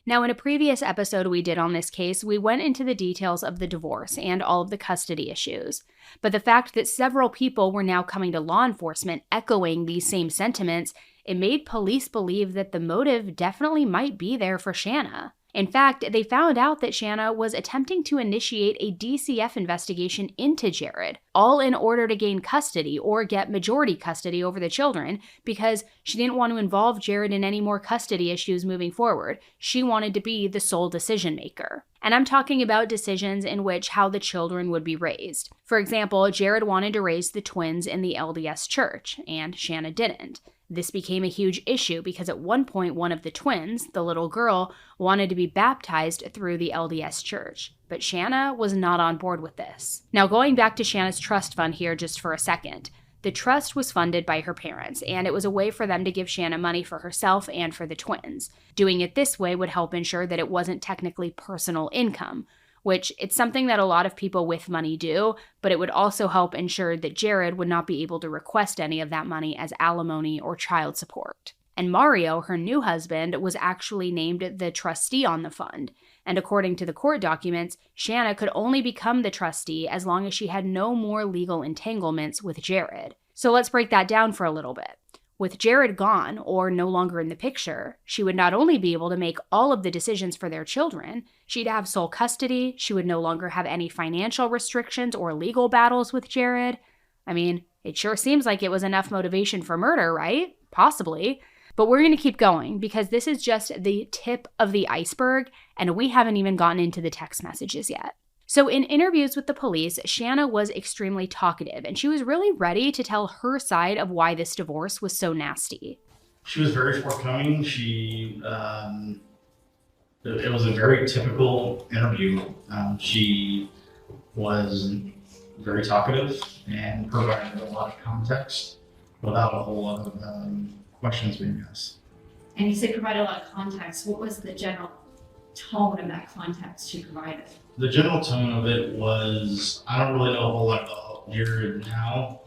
Now, in a previous episode we did on this case, we went into the details of the divorce and all of the custody issues. But the fact that several people were now coming to law enforcement echoing these same sentiments, it made police believe that the motive definitely might be there for Shanna. In fact, they found out that Shanna was attempting to initiate a DCF investigation into Jared, all in order to gain custody or get majority custody over the children, because she didn't want to involve Jared in any more custody issues moving forward. She wanted to be the sole decision maker. And I'm talking about decisions in which how the children would be raised. For example, Jared wanted to raise the twins in the LDS church, and Shanna didn't. This became a huge issue because at one point one of the twins, the little girl, wanted to be baptized through the LDS church, but Shanna was not on board with this. Now, going back to Shanna's trust fund here just for a second, the trust was funded by her parents, and it was a way for them to give Shanna money for herself and for the twins. Doing it this way would help ensure that it wasn't technically personal income, which it's something that a lot of people with money do, but it would also help ensure that Jared would not be able to request any of that money as alimony or child support. And Mario, her new husband, was actually named the trustee on the fund. And according to the court documents, Shanna could only become the trustee as long as she had no more legal entanglements with Jared. So let's break that down for a little bit. With Jared gone, or no longer in the picture, she would not only be able to make all of the decisions for their children, she'd have sole custody, she would no longer have any financial restrictions or legal battles with Jared. I mean, it sure seems like it was enough motivation for murder, right? Possibly. But we're going to keep going because this is just the tip of the iceberg, and we haven't even gotten into the text messages yet. So in interviews with the police, Shanna was extremely talkative, and she was really ready to tell her side of why this divorce was so nasty. She was very forthcoming. It was a very typical interview. She was very talkative and provided a lot of context without a whole lot of questions being asked. And you say provide a lot of context. What was the general tone of that context she provided? The general tone of it was, I don't really know a whole lot about Jared now,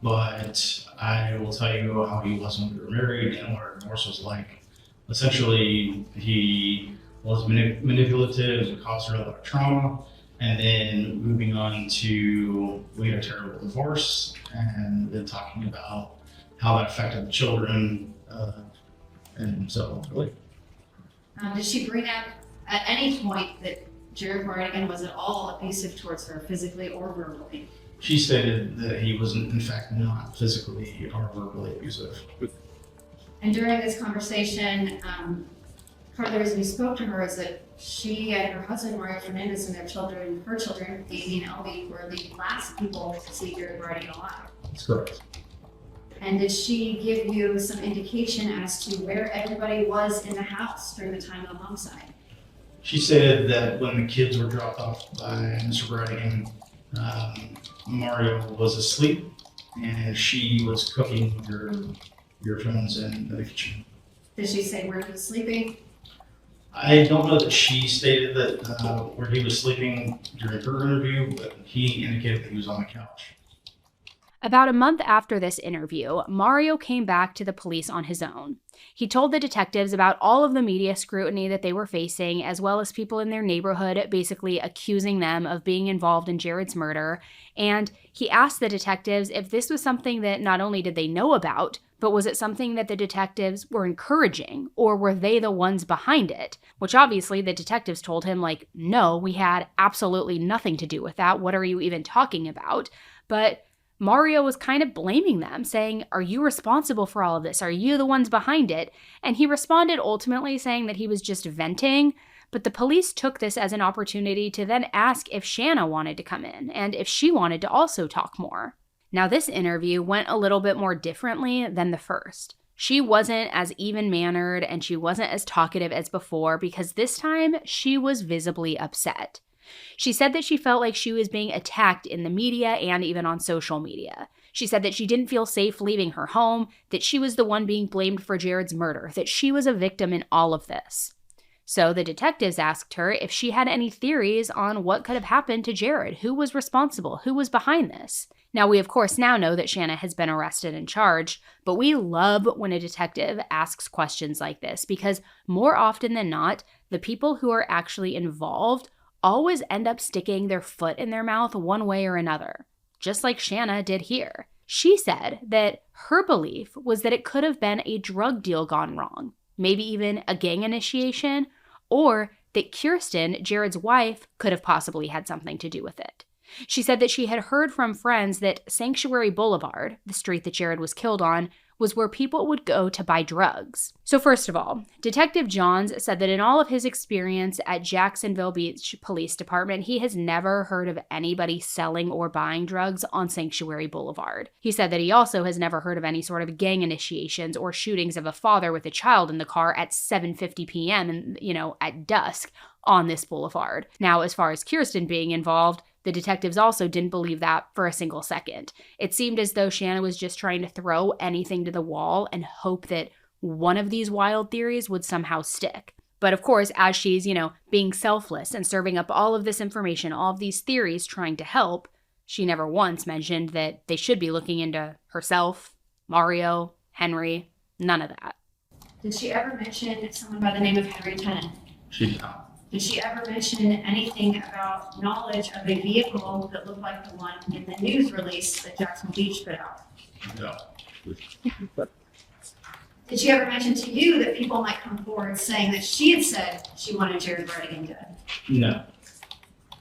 but I will tell you how he was when we were married and what our divorce was like. Essentially, he was manipulative and caused her a lot of trauma. And then moving on to, we had a terrible divorce, and then talking about how that affected the children, and so really. Did she bring up at any point that Jared Bridegan was at all abusive towards her, physically or verbally? She stated that he was in fact not physically or verbally abusive. And during this conversation, part of the reason we spoke to her is that she and her husband, Mario Fernandez, and her children, Amy and Elby, were the last people to see Jared Bridegan alive. That's correct. And did she give you some indication as to where everybody was in the house during the time of the homicide? She said that when the kids were dropped off by Mr. Bridegan, Mario was asleep and she was cooking your friends in the kitchen. Did she say where he was sleeping? I don't know that she stated that where he was sleeping during her interview, but he indicated that he was on the couch. About a month after this interview, Mario came back to the police on his own. He told the detectives about all of the media scrutiny that they were facing, as well as people in their neighborhood basically accusing them of being involved in Jared's murder. And he asked the detectives if this was something that not only did they know about, but was it something that the detectives were encouraging, or were they the ones behind it? Which obviously the detectives told him, like, no, we had absolutely nothing to do with that. What are you even talking about? But Mario was kind of blaming them, saying, are you responsible for all of this? Are you the ones behind it? And he responded ultimately saying that he was just venting, but the police took this as an opportunity to then ask if Shanna wanted to come in and if she wanted to also talk more. Now, this interview went a little bit more differently than the first. She wasn't as even-mannered and she wasn't as talkative as before because this time she was visibly upset. She said that she felt like she was being attacked in the media and even on social media. She said that she didn't feel safe leaving her home, that she was the one being blamed for Jared's murder, that she was a victim in all of this. So the detectives asked her if she had any theories on what could have happened to Jared, who was responsible, who was behind this. Now, we of course now know that Shanna has been arrested and charged, but we love when a detective asks questions like this because more often than not, the people who are actually involved always end up sticking their foot in their mouth one way or another, just like Shanna did here. She said that her belief was that it could have been a drug deal gone wrong, maybe even a gang initiation, or that Kirsten, Jared's wife, could have possibly had something to do with it. She said that she had heard from friends that Sanctuary Boulevard, the street that Jared was killed on, was where people would go to buy drugs. So first of all, Detective Johns said that in all of his experience at Jacksonville Beach Police Department, he has never heard of anybody selling or buying drugs on Sanctuary Boulevard. He said that he also has never heard of any sort of gang initiations or shootings of a father with a child in the car at 7:50 p.m. and, at dusk on this boulevard. Now, as far as Kirsten being involved, the detectives also didn't believe that for a single second. It seemed as though Shanna was just trying to throw anything to the wall and hope that one of these wild theories would somehow stick. But of course, as she's, being selfless and serving up all of this information, all of these theories trying to help, she never once mentioned that they should be looking into herself, Mario, Henry, none of that. Did she ever mention someone by the name of Henry Tennant? She did not. Did she ever mention anything about knowledge of a vehicle that looked like the one in the news release that Jackson Beach put out? No. Did she ever mention to you that people might come forward saying that she had said she wanted Jared Bridegan dead? No.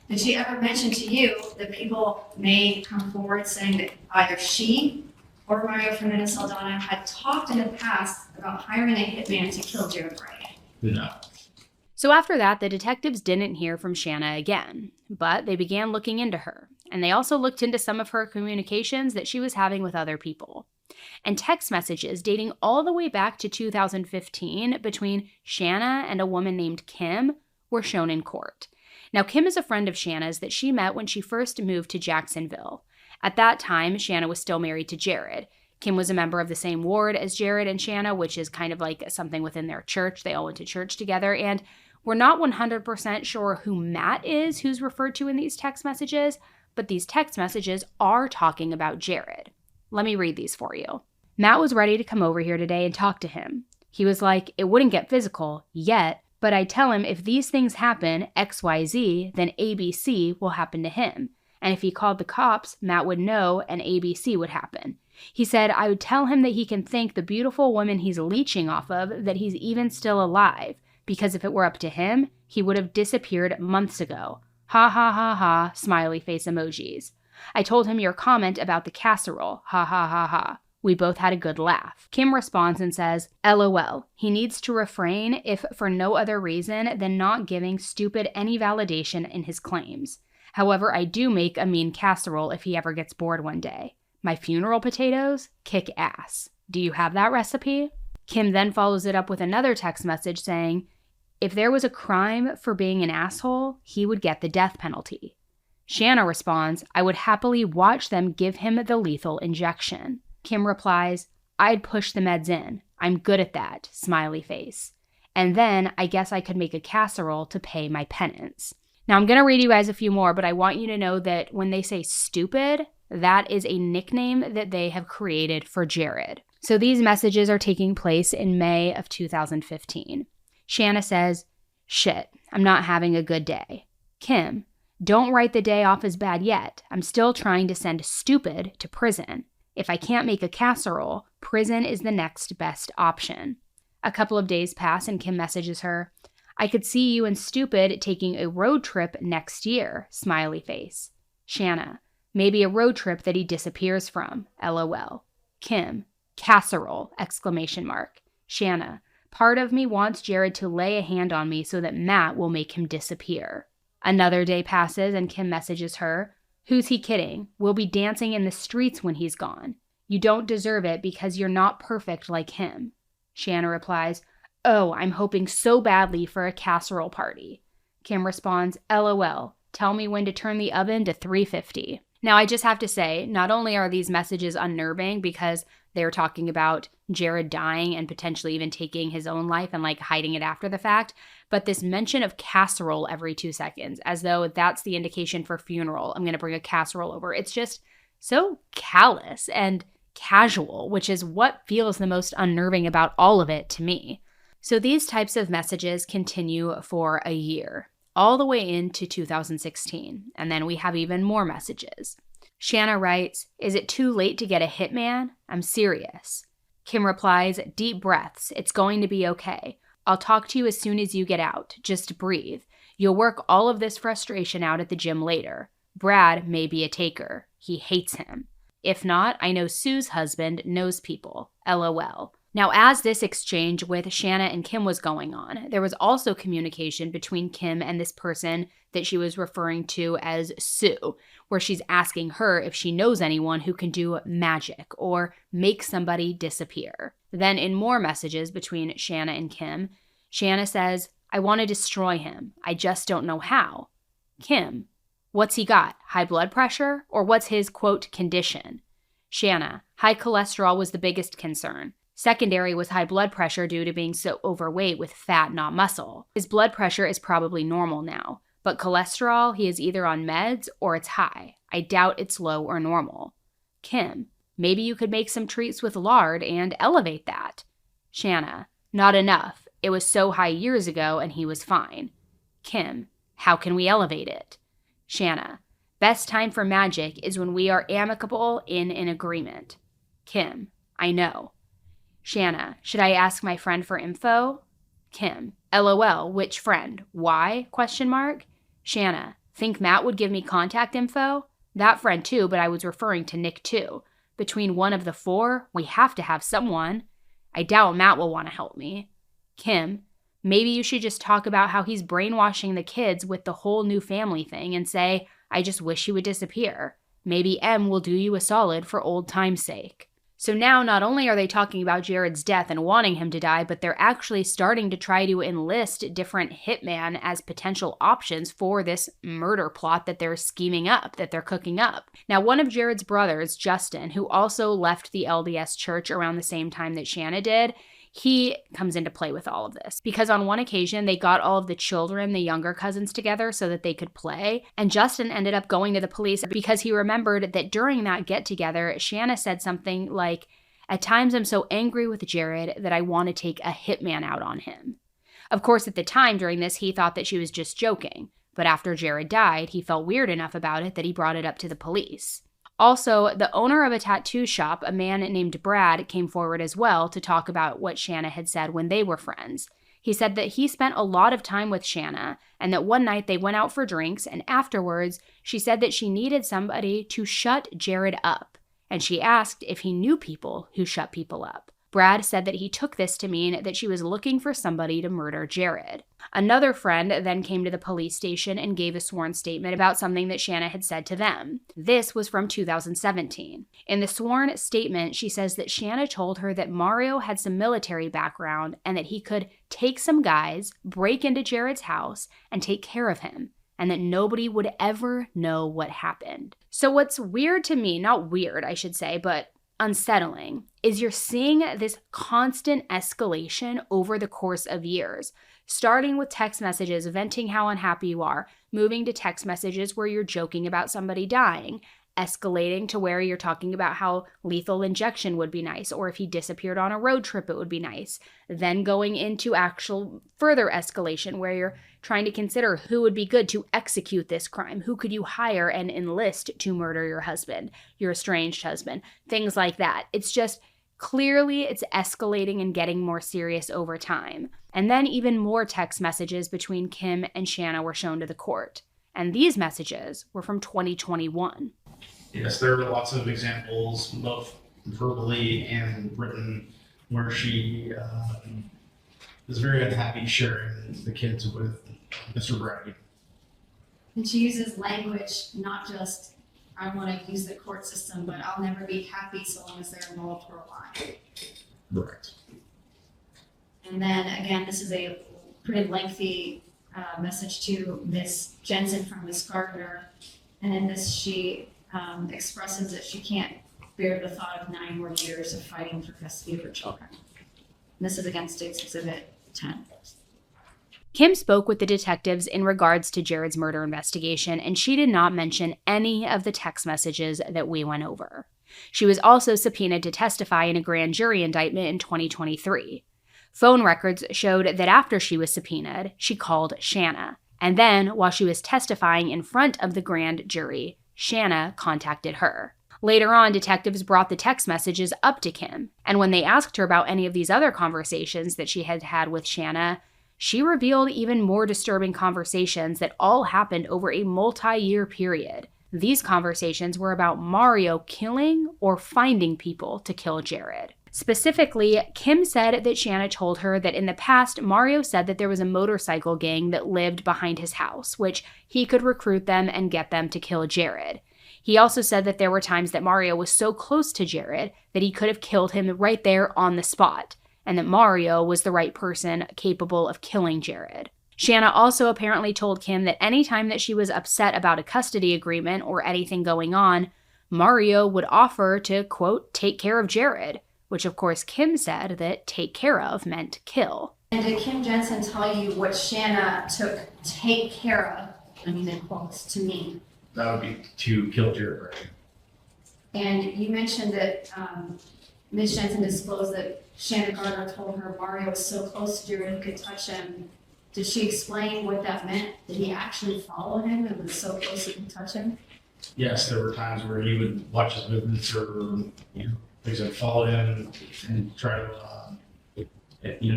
Did she ever mention to you that people may come forward saying that either she or Mario Fernandez Saldana had talked in the past about hiring a hitman to kill Jared Bridegan? No. So after that, the detectives didn't hear from Shanna again, but they began looking into her, and they also looked into some of her communications that she was having with other people. And text messages dating all the way back to 2015 between Shanna and a woman named Kim were shown in court. Now, Kim is a friend of Shanna's that she met when she first moved to Jacksonville. At that time, Shanna was still married to Jared. Kim was a member of the same ward as Jared and Shanna, which is kind of like something within their church. They all went to church together, and we're not 100% sure who Matt is, who's referred to in these text messages, but these text messages are talking about Jared. Let me read these for you. Matt was ready to come over here today and talk to him. He was like, it wouldn't get physical yet, but I tell him if these things happen, XYZ, then ABC will happen to him. And if he called the cops, Matt would know and ABC would happen. He said I would tell him that he can thank the beautiful woman he's leeching off of that he's even still alive. Because if it were up to him, he would have disappeared months ago. Ha ha ha ha, smiley face emojis. I told him your comment about the casserole. Ha ha ha ha. We both had a good laugh. Kim responds and says, LOL. He needs to refrain if for no other reason than not giving stupid any validation in his claims. However, I do make a mean casserole if he ever gets bored one day. My funeral potatoes kick ass. Do you have that recipe? Kim then follows it up with another text message saying, if there was a crime for being an asshole, he would get the death penalty. Shanna responds, I would happily watch them give him the lethal injection. Kim replies, I'd push the meds in. I'm good at that, smiley face. And then I guess I could make a casserole to pay my penance. Now I'm going to read you guys a few more, but I want you to know that when they say stupid, that is a nickname that they have created for Jared. So these messages are taking place in May of 2015. Shanna says, "Shit, I'm not having a good day." Kim, "Don't write the day off as bad yet. I'm still trying to send stupid to prison. If I can't make a casserole, prison is the next best option." A couple of days pass and Kim messages her, "I could see you and stupid taking a road trip next year, smiley face." Shanna, "Maybe a road trip that he disappears from, LOL." Kim, "Casserole, exclamation mark." Shanna, "Part of me wants Jared to lay a hand on me so that Matt will make him disappear." Another day passes and Kim messages her, "Who's he kidding? We'll be dancing in the streets when he's gone. You don't deserve it because you're not perfect like him." Shanna replies, "Oh, I'm hoping so badly for a casserole party." Kim responds, "LOL, tell me when to turn the oven to 350. Now, I just have to say, not only are these messages unnerving because they're talking about Jared dying and potentially even taking his own life and like hiding it after the fact, but this mention of casserole every 2 seconds, as though that's the indication for funeral, I'm going to bring a casserole over. It's just so callous and casual, which is what feels the most unnerving about all of it to me. So these types of messages continue for a year, all the way into 2016, and then we have even more messages. Shanna writes, "Is it too late to get a hitman? I'm serious." Kim replies, "Deep breaths. It's going to be okay. I'll talk to you as soon as you get out. Just breathe. You'll work all of this frustration out at the gym later. Brad may be a taker. He hates him. If not, I know Sue's husband knows people. LOL." Now, as this exchange with Shanna and Kim was going on, there was also communication between Kim and this person that she was referring to as Sue, where she's asking her if she knows anyone who can do magic or make somebody disappear. Then in more messages between Shanna and Kim, Shanna says, "I want to destroy him. I just don't know how." Kim, "What's he got? High blood pressure? Or what's his, quote, condition?" Shanna, "High cholesterol was the biggest concern. Secondary was high blood pressure due to being so overweight with fat, not muscle. His blood pressure is probably normal now, but cholesterol, he is either on meds or it's high. I doubt it's low or normal." Kim, "Maybe you could make some treats with lard and elevate that." Shanna, "Not enough. It was so high years ago and he was fine." Kim, "How can we elevate it?" Shanna, "Best time for magic is when we are amicable in an agreement." Kim, "I know." Shanna, "Should I ask my friend for info?" Kim, "LOL, which friend? Why? ? Shanna, "Think Matt would give me contact info?" That friend too, but I was referring to Nick too. Between one of the four, we have to have someone. I doubt Matt will want to help me. Kim, "Maybe you should just talk about how he's brainwashing the kids with the whole new family thing and say, I just wish he would disappear. Maybe M will do you a solid for old time's sake." So now not only are they talking about Jared's death and wanting him to die, but they're actually starting to try to enlist different hitmen as potential options for this murder plot that they're scheming up, that they're cooking up. Now, one of Jared's brothers, Justin, who also left the LDS church around the same time that Shanna did, he comes into play with all of this because on one occasion they got all of the children, the younger cousins, together so that they could play. And Justin ended up going to the police because he remembered that during that get together, Shanna said something like, "At times I'm so angry with Jared that I want to take a hitman out on him." Of course, at the time during this, he thought that she was just joking. But after Jared died, he felt weird enough about it that he brought it up to the police. Also, the owner of a tattoo shop, a man named Brad, came forward as well to talk about what Shanna had said when they were friends. He said that he spent a lot of time with Shanna and that one night they went out for drinks and afterwards she said that she needed somebody to shut Jared up. And she asked if he knew people who shut people up. Brad said that he took this to mean that she was looking for somebody to murder Jared. Another friend then came to the police station and gave a sworn statement about something that Shanna had said to them. This was from 2017. In the sworn statement, she says that Shanna told her that Mario had some military background and that he could take some guys, break into Jared's house, and take care of him, and that nobody would ever know what happened. So what's weird to me, not weird, I should say, but unsettling is you're seeing this constant escalation over the course of years, starting with text messages venting how unhappy you are, moving to text messages where you're joking about somebody dying, escalating to where you're talking about how lethal injection would be nice, or if he disappeared on a road trip, it would be nice. Then going into actual further escalation where you're trying to consider who would be good to execute this crime. Who could you hire and enlist to murder your husband, your estranged husband, things like that. It's just clearly it's escalating and getting more serious over time. And then even more text messages between Kim and Shanna were shown to the court. And these messages were from 2021. Yes, there are lots of examples, both verbally and written, where she is very unhappy sharing the kids with Mr. Bridegan. And she uses language, not just, I want to use the court system, but I'll never be happy so long as they're involved for a while. Correct. And then again, this is a pretty lengthy message to Miss Jensen from Miss Gardner. And in this, she expresses that she can't bear the thought of 9 more years of fighting for custody of her children. And this is against State's Exhibit 10. Kim spoke with the detectives in regards to Jared's murder investigation, and she did not mention any of the text messages that we went over. She was also subpoenaed to testify in a grand jury indictment in 2023. Phone records showed that after she was subpoenaed, she called Shanna. And then, while she was testifying in front of the grand jury, Shanna contacted her. Later on, detectives brought the text messages up to Kim, and when they asked her about any of these other conversations that she had had with Shanna, she revealed even more disturbing conversations that all happened over a multi-year period. These conversations were about Mario killing or finding people to kill Jared. Specifically, Kim said that Shanna told her that in the past, Mario said that there was a motorcycle gang that lived behind his house, which he could recruit them and get them to kill Jared. He also said that there were times that Mario was so close to Jared that he could have killed him right there on the spot, and that Mario was the right person capable of killing Jared. Shanna also apparently told Kim that anytime that she was upset about a custody agreement or anything going on, Mario would offer to, quote, take care of Jared, which of course Kim said that take care of meant kill. And did Kim Jensen tell you what Shanna took take care of, I mean in quotes, to mean? That would be to kill Jared Bridegan. And you mentioned that Ms. Jensen disclosed that Shanna Gardner told her Mario was so close to Jared he could touch him. Did she explain what that meant? Did he actually follow him and was so close he could touch him? Yes, there were times where he would watch his movements or, like I said, follow him and try to,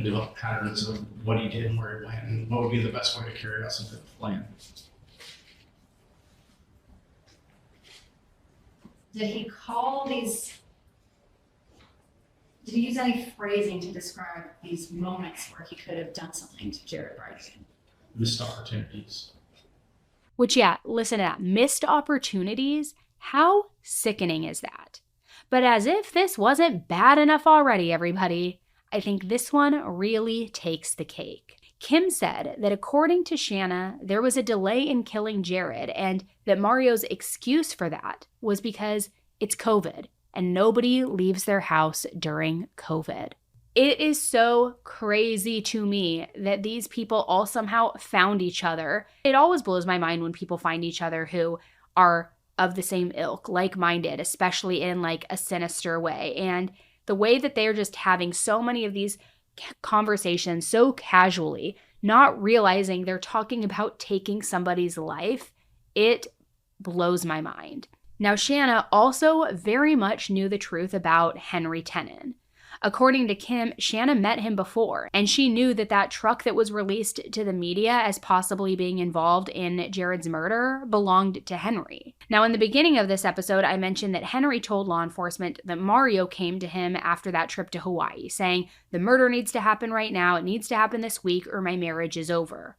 develop patterns of what he did and where he went and what would be the best way to carry out some type of plan. Did he call these, did he use any phrasing to describe these moments where he could have done something to Jared Bridegan? Missed opportunities. Which, yeah, listen to that. Missed opportunities? How sickening is that? But as if this wasn't bad enough already, everybody, I think this one really takes the cake. Kim said that according to Shanna, there was a delay in killing Jared and that Mario's excuse for that was because it's COVID and nobody leaves their house during COVID. It is so crazy to me that these people all somehow found each other. It always blows my mind when people find each other who are of the same ilk, like-minded, especially in like a sinister way. And the way that they're just having so many of these conversations so casually, not realizing they're talking about taking somebody's life, it blows my mind. Now, Shanna also very much knew the truth about Henry Tenen. According to Kim, Shanna met him before, and she knew that that truck that was released to the media as possibly being involved in Jared's murder belonged to Henry. Now, in the beginning of this episode, I mentioned that Henry told law enforcement that Mario came to him after that trip to Hawaii, saying, the murder needs to happen right now, it needs to happen this week, or my marriage is over.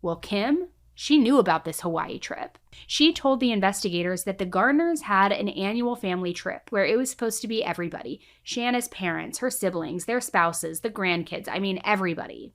Well, Kim She knew about this Hawaii trip. She told the investigators that the Gardners had an annual family trip where it was supposed to be everybody. Shanna's parents, her siblings, their spouses, the grandkids, I mean everybody.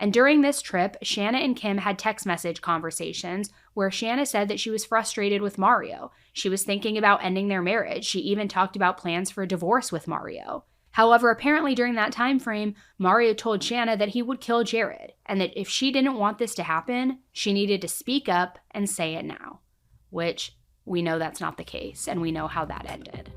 And during this trip, Shanna and Kim had text message conversations where Shanna said that she was frustrated with Mario. She was thinking about ending their marriage. She even talked about plans for a divorce with Mario. However, apparently during that time frame, Mario told Shanna that he would kill Jared, and that if she didn't want this to happen, she needed to speak up and say it now. Which, we know that's not the case, and we know how that ended.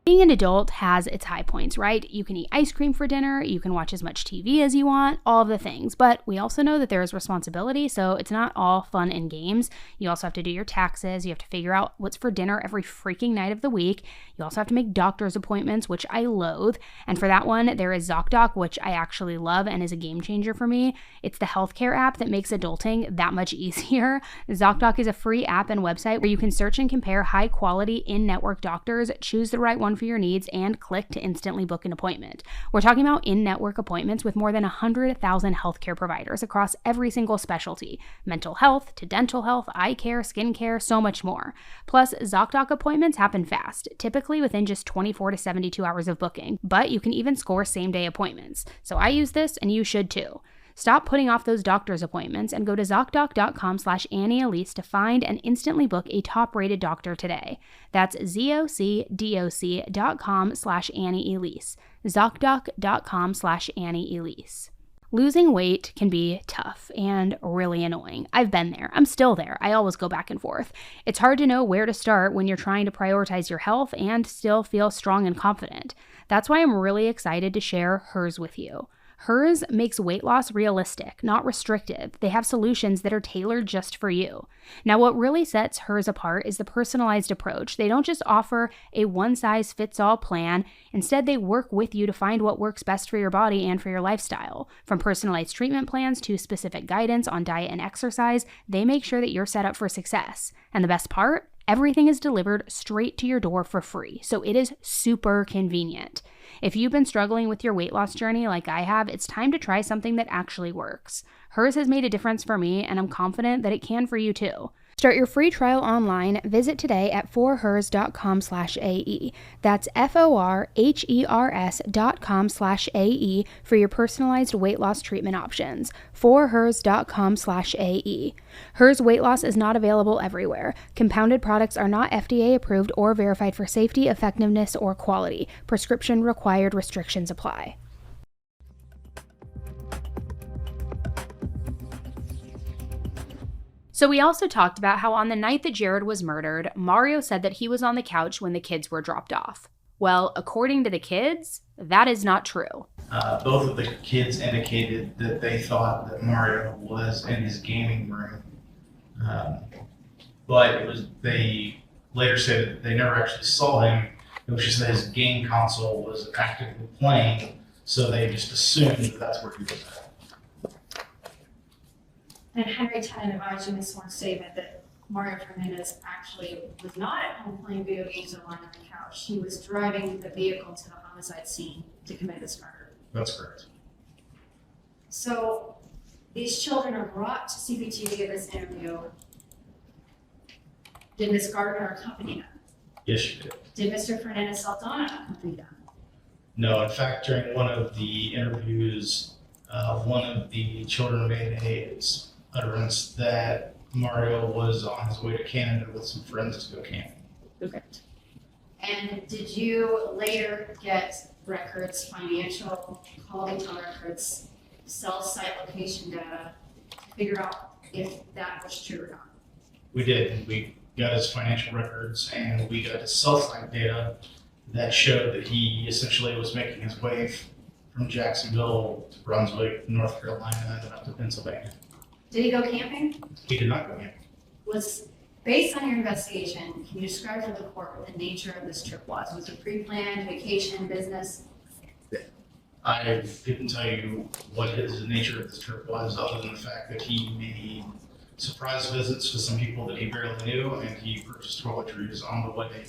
Being an adult has its high points, right? You can eat ice cream for dinner, you can watch as much TV as you want, all of the things. But we also know that there is responsibility, so it's not all fun and games. You also have to do your taxes, you have to figure out what's for dinner every freaking night of the week. You also have to make doctor's appointments, which I loathe. And for that one, there is Zoc Doc, which I actually love and is a game changer for me. It's the healthcare app that makes adulting that much easier. Zoc Doc is a free app and website where you can search and compare high-quality in-network doctors, choose the right one for your needs, and click to instantly book an appointment. We're talking about in-network appointments with more than 100,000 healthcare providers across every single specialty, mental health to dental health, eye care, skin care, so much more. Plus, Zoc Doc appointments happen fast, typically within just 24 to 72 hours of booking, but you can even score same-day appointments. So I use this, and you should too. Stop putting off those doctor's appointments and go to ZocDoc.com/AnnieElise to find and instantly book a top-rated doctor today. That's ZocDoc.com/AnnieElise. ZocDoc.com/AnnieElise. Losing weight can be tough and really annoying. I've been there. I'm still there. I always go back and forth. It's hard to know where to start when you're trying to prioritize your health and still feel strong and confident. That's why I'm really excited to share Hers with you. Hers makes weight loss realistic, not restrictive. They have solutions that are tailored just for you. Now, what really sets Hers apart is the personalized approach. They don't just offer a one-size-fits-all plan. Instead, they work with you to find what works best for your body and for your lifestyle. From personalized treatment plans to specific guidance on diet and exercise, they make sure that you're set up for success. And the best part? Everything is delivered straight to your door for free, so it is super convenient. If you've been struggling with your weight loss journey like I have, it's time to try something that actually works. Hers has made a difference for me, and I'm confident that it can for you too. Start your free trial online. Visit today at forhers.com/AE. That's FORHERS.com/AE for your personalized weight loss treatment options. forhers.com/AE. Hers weight loss is not available everywhere. Compounded products are not FDA approved or verified for safety, effectiveness, or quality. Prescription required. Restrictions apply. So we also talked about how on the night that Jared was murdered, Mario said that he was on the couch when the kids were dropped off. Well, according to the kids, that is not true. Both of the kids indicated that they thought that Mario was in his gaming room. But they later said that they never actually saw him. It was just that his game console was actively playing, so they just assumed that that's where he was at. And Henry Tennant advised in his sworn statement that Mario Fernandez actually was not at home playing video games or lying on the couch. He was driving the vehicle to the homicide scene to commit this murder. That's correct. So these children are brought to CPT to give this interview. Did Ms. Gardner accompany them? Yes, she did. Did Mr. Fernandez Saldana accompany them? No, in fact, during one of the interviews, one of the children made a utterance that Mario was on his way to Canada with some friends to go camping. Okay. And did you later get records, financial, call detail records, cell site location data to figure out if that was true or not? We did. We got his financial records and we got his cell site data that showed that he essentially was making his way from Jacksonville to Brunswick, North Carolina, and up to Pennsylvania. Did he go camping? He did not go camping. Was, based on your investigation, can you describe to the court what the nature of this trip was? Was it pre-planned, vacation, business? I couldn't tell you what the nature of this trip was, other than the fact that he made surprise visits to some people that he barely knew, and he purchased toiletries on the way.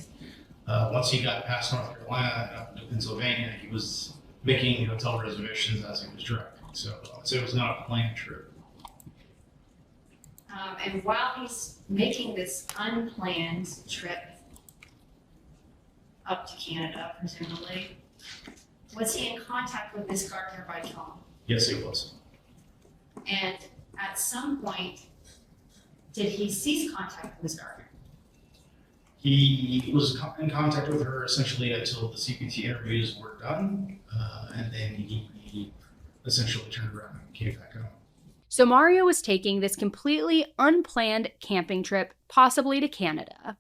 Once he got past North Carolina and up to Pennsylvania, he was making hotel reservations as he was driving. So it was not a planned trip. And while he's making this unplanned trip up to Canada, presumably, was he in contact with Miss Gardner by phone? Yes, he was. And at some point, did he cease contact with Miss Gardner? He was in contact with her essentially until the CPT interviews were done, and then he essentially turned around and came back home. So Mario was taking this completely unplanned camping trip, possibly to Canada,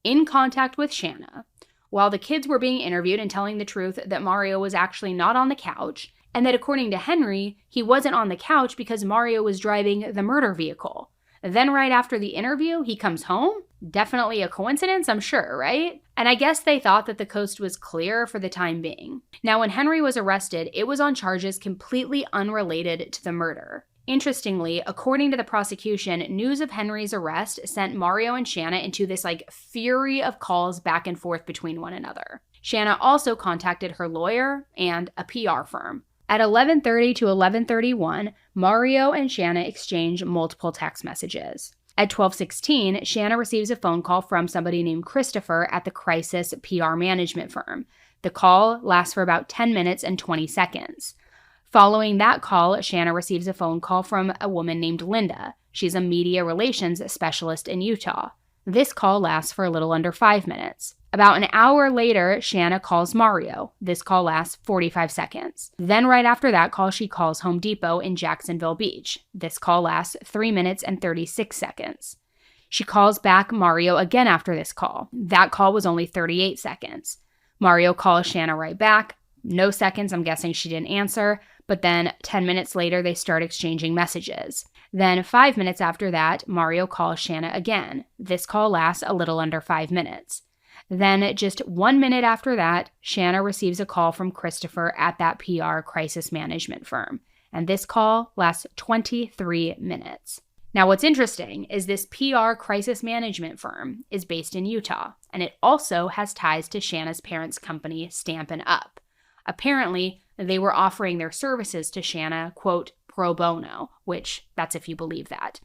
in contact with Shanna, while the kids were being interviewed and telling the truth that Mario was actually not on the couch, and that according to Henry, he wasn't on the couch because Mario was driving the murder vehicle. Then right after the interview, he comes home? Definitely a coincidence, I'm sure, right? And I guess they thought that the coast was clear for the time being. Now, when Henry was arrested, it was on charges completely unrelated to the murder. Interestingly, according to the prosecution, news of Henry's arrest sent Mario and Shanna into this fury of calls back and forth between one another. Shanna also contacted her lawyer and a PR firm. At 11:30 to 11:31, Mario and Shanna exchange multiple text messages. At 12:16, Shanna receives a phone call from somebody named Christopher at the Crisis PR management firm. The call lasts for about 10 minutes and 20 seconds. Following that call, Shanna receives a phone call from a woman named Linda. She's a media relations specialist in Utah. This call lasts for a little under 5 minutes. About an hour later, Shanna calls Mario. This call lasts 45 seconds. Then right after that call, she calls Home Depot in Jacksonville Beach. This call lasts 3 minutes and 36 seconds. She calls back Mario again after this call. That call was only 38 seconds. Mario calls Shanna right back. No seconds, I'm guessing she didn't answer. But then 10 minutes later, they start exchanging messages. Then 5 minutes after that, Mario calls Shanna again. This call lasts a little under 5 minutes. Then just 1 minute after that, Shanna receives a call from Christopher at that PR crisis management firm. And this call lasts 23 minutes. Now, what's interesting is this PR crisis management firm is based in Utah, and it also has ties to Shanna's parents' company, Stampin' Up. Apparently, they were offering their services to Shanna, quote, pro bono, which that's if you believe that.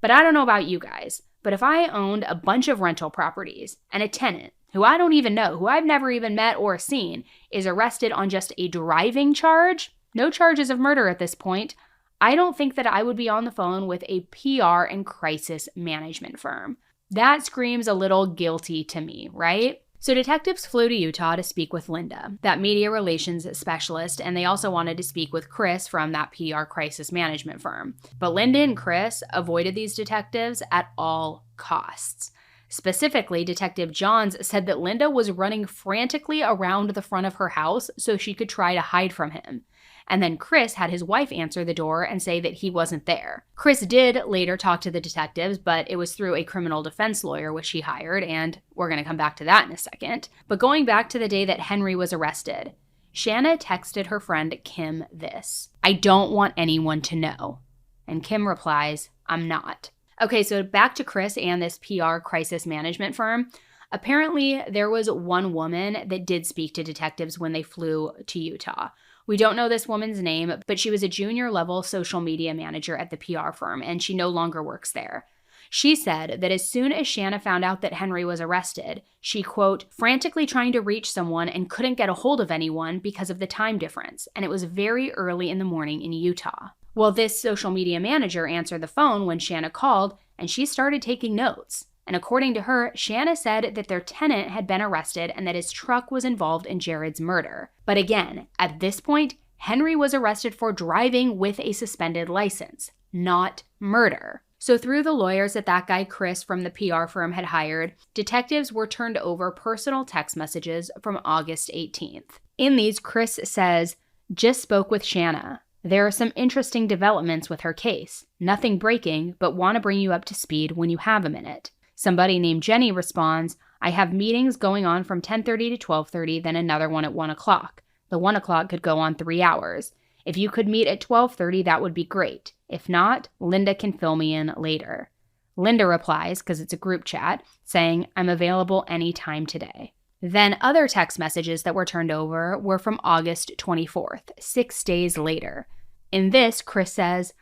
But I don't know about you guys, but if I owned a bunch of rental properties and a tenant who I don't even know, who I've never even met or seen, is arrested on just a driving charge, no charges of murder at this point, I don't think that I would be on the phone with a PR and crisis management firm. That screams a little guilty to me, right? So detectives flew to Utah to speak with Linda, that media relations specialist, and they also wanted to speak with Chris from that PR crisis management firm. But Linda and Chris avoided these detectives at all costs. Specifically, Detective Johns said that Linda was running frantically around the front of her house so she could try to hide from him. And then Chris had his wife answer the door and say that he wasn't there. Chris did later talk to the detectives, but it was through a criminal defense lawyer, which he hired, and we're going to come back to that in a second. But going back to the day that Henry was arrested, Shanna texted her friend Kim this: "I don't want anyone to know." And Kim replies, "I'm not." Okay, so back to Chris and this PR crisis management firm. Apparently, there was one woman that did speak to detectives when they flew to Utah. We don't know this woman's name, but she was a junior level social media manager at the PR firm, and she no longer works there. She said that as soon as Shanna found out that Henry was arrested, she, quote, frantically trying to reach someone and couldn't get a hold of anyone because of the time difference, and it was very early in the morning in Utah. Well, this social media manager answered the phone when Shanna called, and she started taking notes. And according to her, Shanna said that their tenant had been arrested and that his truck was involved in Jared's murder. But again, at this point, Henry was arrested for driving with a suspended license, not murder. So through the lawyers that guy Chris from the PR firm had hired, detectives were turned over personal text messages from August 18th. In these, Chris says, "Just spoke with Shanna. There are some interesting developments with her case. Nothing breaking, but want to bring you up to speed when you have a minute." Somebody named Jenny responds, "I have meetings going on from 10:30 to 12:30, then another one at 1 o'clock. The 1 o'clock could go on 3 hours. If you could meet at 12:30, that would be great. If not, Linda can fill me in later." Linda replies, because it's a group chat, saying, "I'm available anytime today." Then other text messages that were turned over were from August 24th, 6 days later. In this, Chris says,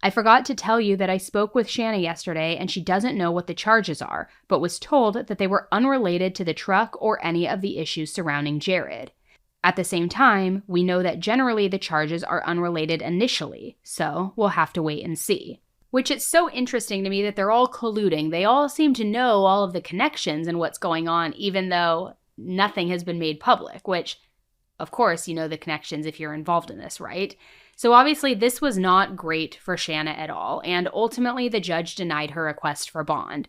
I forgot to tell you that I spoke with Shanna yesterday and she doesn't know what the charges are, but was told that they were unrelated to the truck or any of the issues surrounding Jared. At the same time, we know that generally the charges are unrelated initially, so we'll have to wait and see. Which it's so interesting to me that they're all colluding. They all seem to know all of the connections and what's going on, even though nothing has been made public, which, of course, you know the connections if you're involved in this, right? So obviously this was not great for Shanna at all, and ultimately the judge denied her request for bond.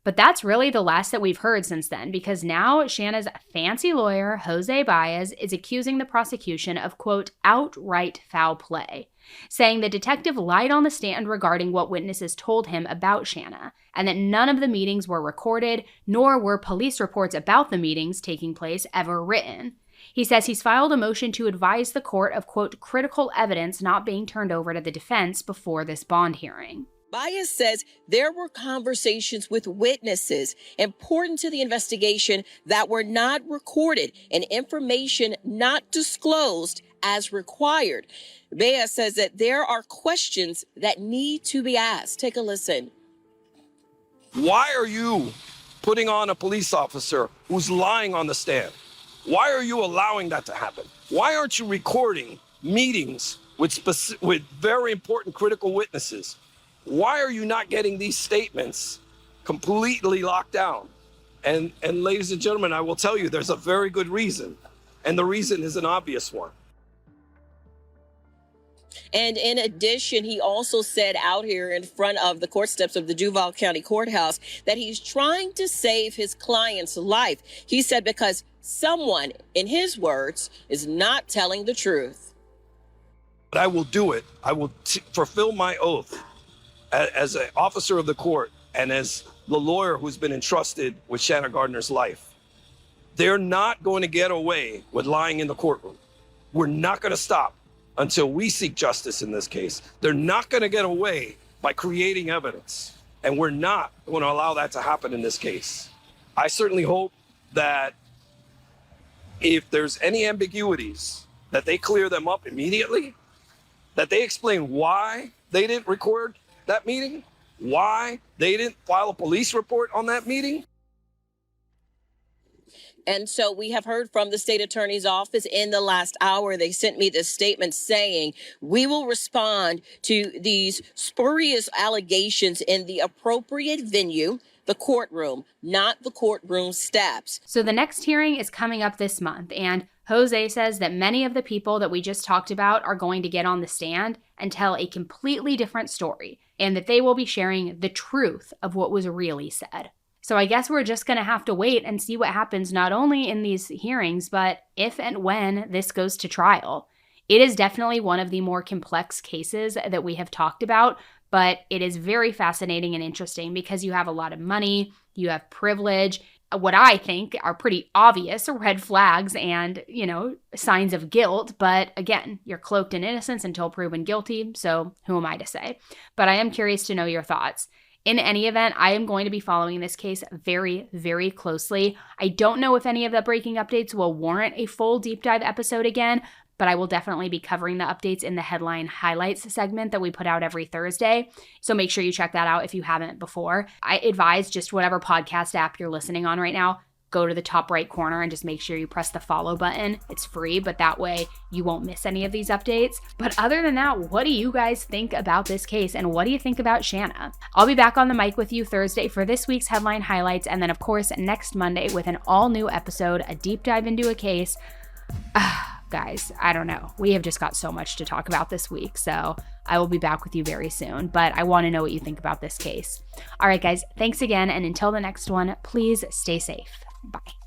But that's really the last that we've heard since then, because now Shanna's fancy lawyer, Jose Baez, is accusing the prosecution of, quote, outright foul play, saying the detective lied on the stand regarding what witnesses told him about Shanna, and that none of the meetings were recorded, nor were police reports about the meetings taking place ever written. He says he's filed a motion to advise the court of, quote, critical evidence not being turned over to the defense before this bond hearing. Baez says there were conversations with witnesses important to the investigation that were not recorded and information not disclosed as required. Baez says that there are questions that need to be asked. Take a listen. Why are you putting on a police officer who's lying on the stand? Why are you allowing that to happen? Why aren't you recording meetings with very important critical witnesses? Why are you not getting these statements completely locked down? And ladies and gentlemen, I will tell you there's a very good reason, and the reason is an obvious one. And in addition, he also said out here in front of the court steps of the Duval County Courthouse that he's trying to save his client's life. He said because someone, in his words, is not telling the truth. But I will do it. I will fulfill my oath as an officer of the court and as the lawyer who's been entrusted with Shanna Gardner's life. They're not going to get away with lying in the courtroom. We're not going to stop until we seek justice in this case. They're not going to get away by creating evidence, and we're not going to allow that to happen in this case. I certainly hope that if there's any ambiguities, that they clear them up immediately, that they explain why they didn't record that meeting, why they didn't file a police report on that meeting. And so we have heard from the state attorney's office in the last hour. They sent me this statement saying, we will respond to these spurious allegations in the appropriate venue, the courtroom, not the courtroom steps. So the next hearing is coming up this month, and Jose says that many of the people that we just talked about are going to get on the stand and tell a completely different story, and that they will be sharing the truth of what was really said. So I guess we're just going to have to wait and see what happens not only in these hearings, but if and when this goes to trial. It is definitely one of the more complex cases that we have talked about, but it is very fascinating and interesting because you have a lot of money, you have privilege, what I think are pretty obvious red flags and, signs of guilt. But again, you're cloaked in innocence until proven guilty. So who am I to say? But I am curious to know your thoughts. In any event, I am going to be following this case very, very closely. I don't know if any of the breaking updates will warrant a full deep dive episode again, but I will definitely be covering the updates in the headline highlights segment that we put out every Thursday. So make sure you check that out if you haven't before. I advise just whatever podcast app you're listening on right now, go to the top right corner and just make sure you press the follow button. It's free, but that way you won't miss any of these updates. But other than that, what do you guys think about this case and what do you think about Shanna? I'll be back on the mic with you Thursday for this week's headline highlights, and then of course next Monday with an all new episode, a deep dive into a case. Guys, I don't know. We have just got so much to talk about this week, so I will be back with you very soon, but I want to know what you think about this case. All right, guys, thanks again, and until the next one, please stay safe. Bye.